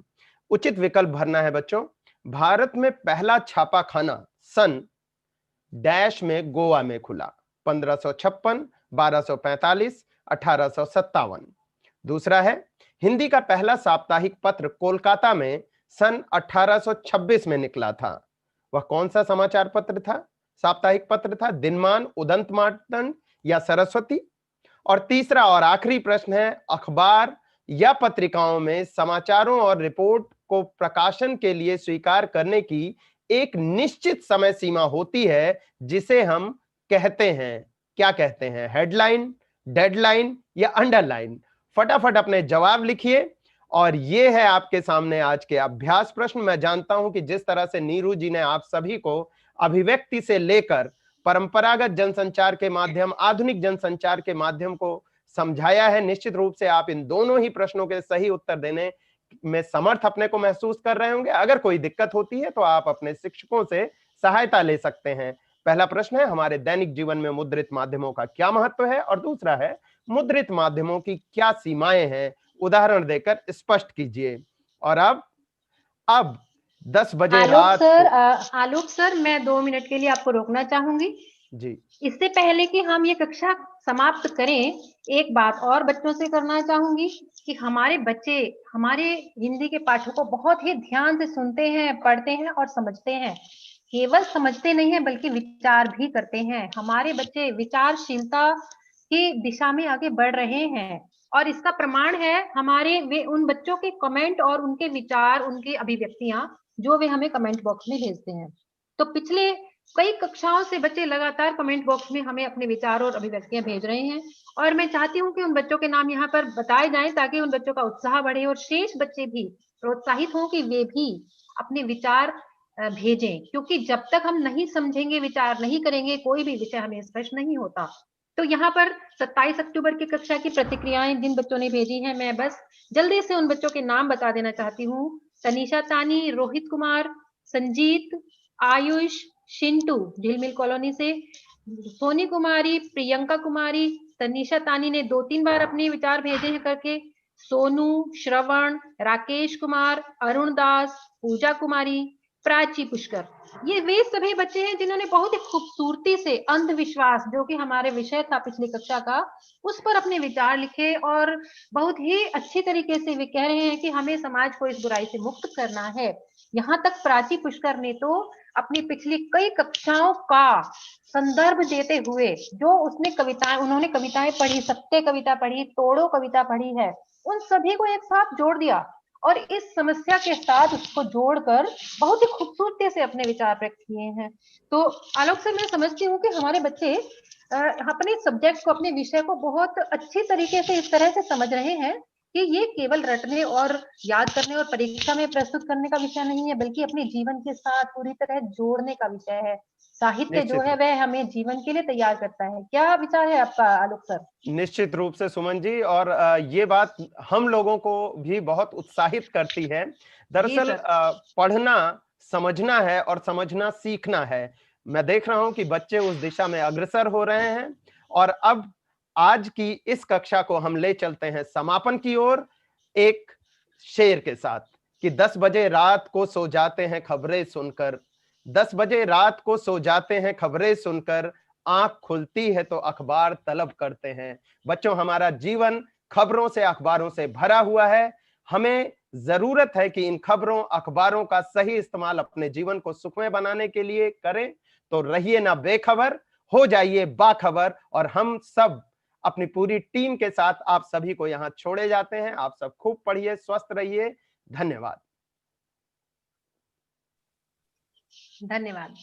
उचित विकल्प भरना है बच्चों। भारत में पहला छापाखाना सन डैश में गोवा में खुला, 1556, 1245, 1857। दूसरा है हिंदी का पहला साप्ताहिक पत्र कोलकाता में सन 1826 में निकला था। वह कौन सा समाचार पत्र था, साप्ताहिक पत्र था? दिनमान, उदंत मार्तंड या सरस्वती? और तीसरा और आखिरी प्रश्न है, अखबार या पत्रिकाओं में समाचारों और रिपोर्ट को प्रकाशन के लिए स्वीकार करने की एक निश्चित समय सीमा होती है जिसे हम कहते हैं, क्या कहते हैं? हेडलाइन, डेडलाइन या अंडरलाइन? फटाफट अपने जवाब लिखिए। और ये है आपके सामने आज के अभ्यास प्रश्न। मैं जानता हूं कि जिस तरह से नीरू जी ने आप सभी को अभिव्यक्ति से लेकर परंपरागत जनसंचार के माध्यम, आधुनिक जनसंचार के माध्यम को समझाया है, निश्चित रूप से आप इन दोनों ही प्रश्नों के सही उत्तर देने में समर्थ अपने को महसूस कर रहे होंगे। अगर कोई दिक्कत होती है तो आप अपने शिक्षकों से सहायता ले सकते हैं। पहला प्रश्न है, हमारे दैनिक जीवन में मुद्रित माध्यमों का क्या महत्व है? और दूसरा है, मुद्रित माध्यमों की क्या सीमाएं हैं? उदाहरण देकर स्पष्ट कीजिए। और अब 10 बजे रात आलोक सर मैं 2 मिनट के लिए आपको रोकना चाहूंगी जी। इससे पहले कि हम ये कक्षा समाप्त करें, एक बात और बच्चों से करना चाहूंगी कि हमारे बच्चे हमारे हिंदी के पाठों को बहुत ही ध्यान से सुनते हैं, पढ़ते हैं और समझते हैं। केवल समझते नहीं है बल्कि विचार भी करते हैं। हमारे बच्चे विचारशीलता की दिशा में आगे बढ़ रहे हैं, और इसका प्रमाण है हमारे वे उन बच्चों के कमेंट और उनके विचार, उनकी अभिव्यक्तियां जो वे हमें कमेंट बॉक्स में भेजते हैं। तो पिछले कई कक्षाओं से बच्चे लगातार कमेंट बॉक्स में हमें अपने विचार और अभिव्यक्तियां भेज रहे हैं और मैं चाहती हूं कि उन बच्चों के नाम यहाँ पर बताए जाएं ताकि उन बच्चों का उत्साह बढ़े और शेष बच्चे भी प्रोत्साहित हों कि वे भी अपने विचार भेजें, क्योंकि जब तक हम नहीं समझेंगे, विचार नहीं करेंगे, कोई भी विषय हमें स्पष्ट नहीं होता। तो यहाँ पर 27 अक्टूबर की कक्षा की प्रतिक्रियाएं जिन बच्चों ने भेजी हैं, मैं बस जल्दी से उन बच्चों के नाम बता देना चाहती हूँ। तनीषा तानी, रोहित कुमार, संजीत, आयुष, शिंटू झिलमिल कॉलोनी से, सोनी कुमारी, प्रियंका कुमारी, तनीषा तानी ने 2-3 बार अपने विचार भेजे हैं करके, सोनू, श्रवण, राकेश कुमार, अरुण दास, पूजा कुमारी, प्राची पुष्कर, ये वे सभी बच्चे हैं जिन्होंने बहुत ही खूबसूरती से अंधविश्वास, जो कि हमारे विषय था पिछली कक्षा का, उस पर अपने विचार लिखे और बहुत ही अच्छी तरीके से वे कह रहे हैं कि हमें समाज को इस बुराई से मुक्त करना है। यहाँ तक प्राची पुष्कर ने तो अपनी पिछली कई कक्षाओं का संदर्भ देते हुए जो उसने कविताएं, उन्होंने कविताएं पढ़ी, सत्य कविता पढ़ी, तोड़ो कविता पढ़ी है, उन सभी को एक साथ जोड़ दिया और इस समस्या के साथ उसको जोड़कर बहुत ही खूबसूरती से अपने विचार व्यक्त किए हैं। तो आलोक सर, मैं समझती हूँ कि हमारे बच्चे अपने सब्जेक्ट को, अपने विषय को बहुत अच्छी तरीके से इस तरह से समझ रहे हैं कि ये केवल रटने और याद करने और परीक्षा में प्रस्तुत करने का विषय नहीं है, बल्कि अपने जीवन के साथ पूरी तरह जोड़ने का विषय है। साहित्य जो है वह हमें जीवन के लिए तैयार करता है। क्या विचार है आपका आलोक सर? निश्चित रूप से सुमन जी, और ये बात हम लोगों को भी बहुत उत्साहित करती है। दरअसल पढ़ना समझना है और समझना सीखना है। मैं देख रहा हूं कि बच्चे उस दिशा में अग्रसर हो रहे हैं और अब आज की इस कक्षा को हम ले चलते हैं समापन की ओर एक शेर के साथ कि 10 बजे रात को सो जाते हैं खबरें सुनकर, 10 बजे रात को सो जाते हैं खबरें सुनकर, आंख खुलती है तो अखबार तलब करते हैं। बच्चों, हमारा जीवन खबरों से, अखबारों से भरा हुआ है। हमें जरूरत है कि इन खबरों, अखबारों का सही इस्तेमाल अपने जीवन को सुखमय बनाने के लिए करें। तो रहिए ना बेखबर, हो जाइए बाखबर। और हम सब अपनी पूरी टीम के साथ आप सभी को यहां छोड़े जाते हैं। आप सब खूब पढ़िए, स्वस्थ रहिए। धन्यवाद। धन्यवाद।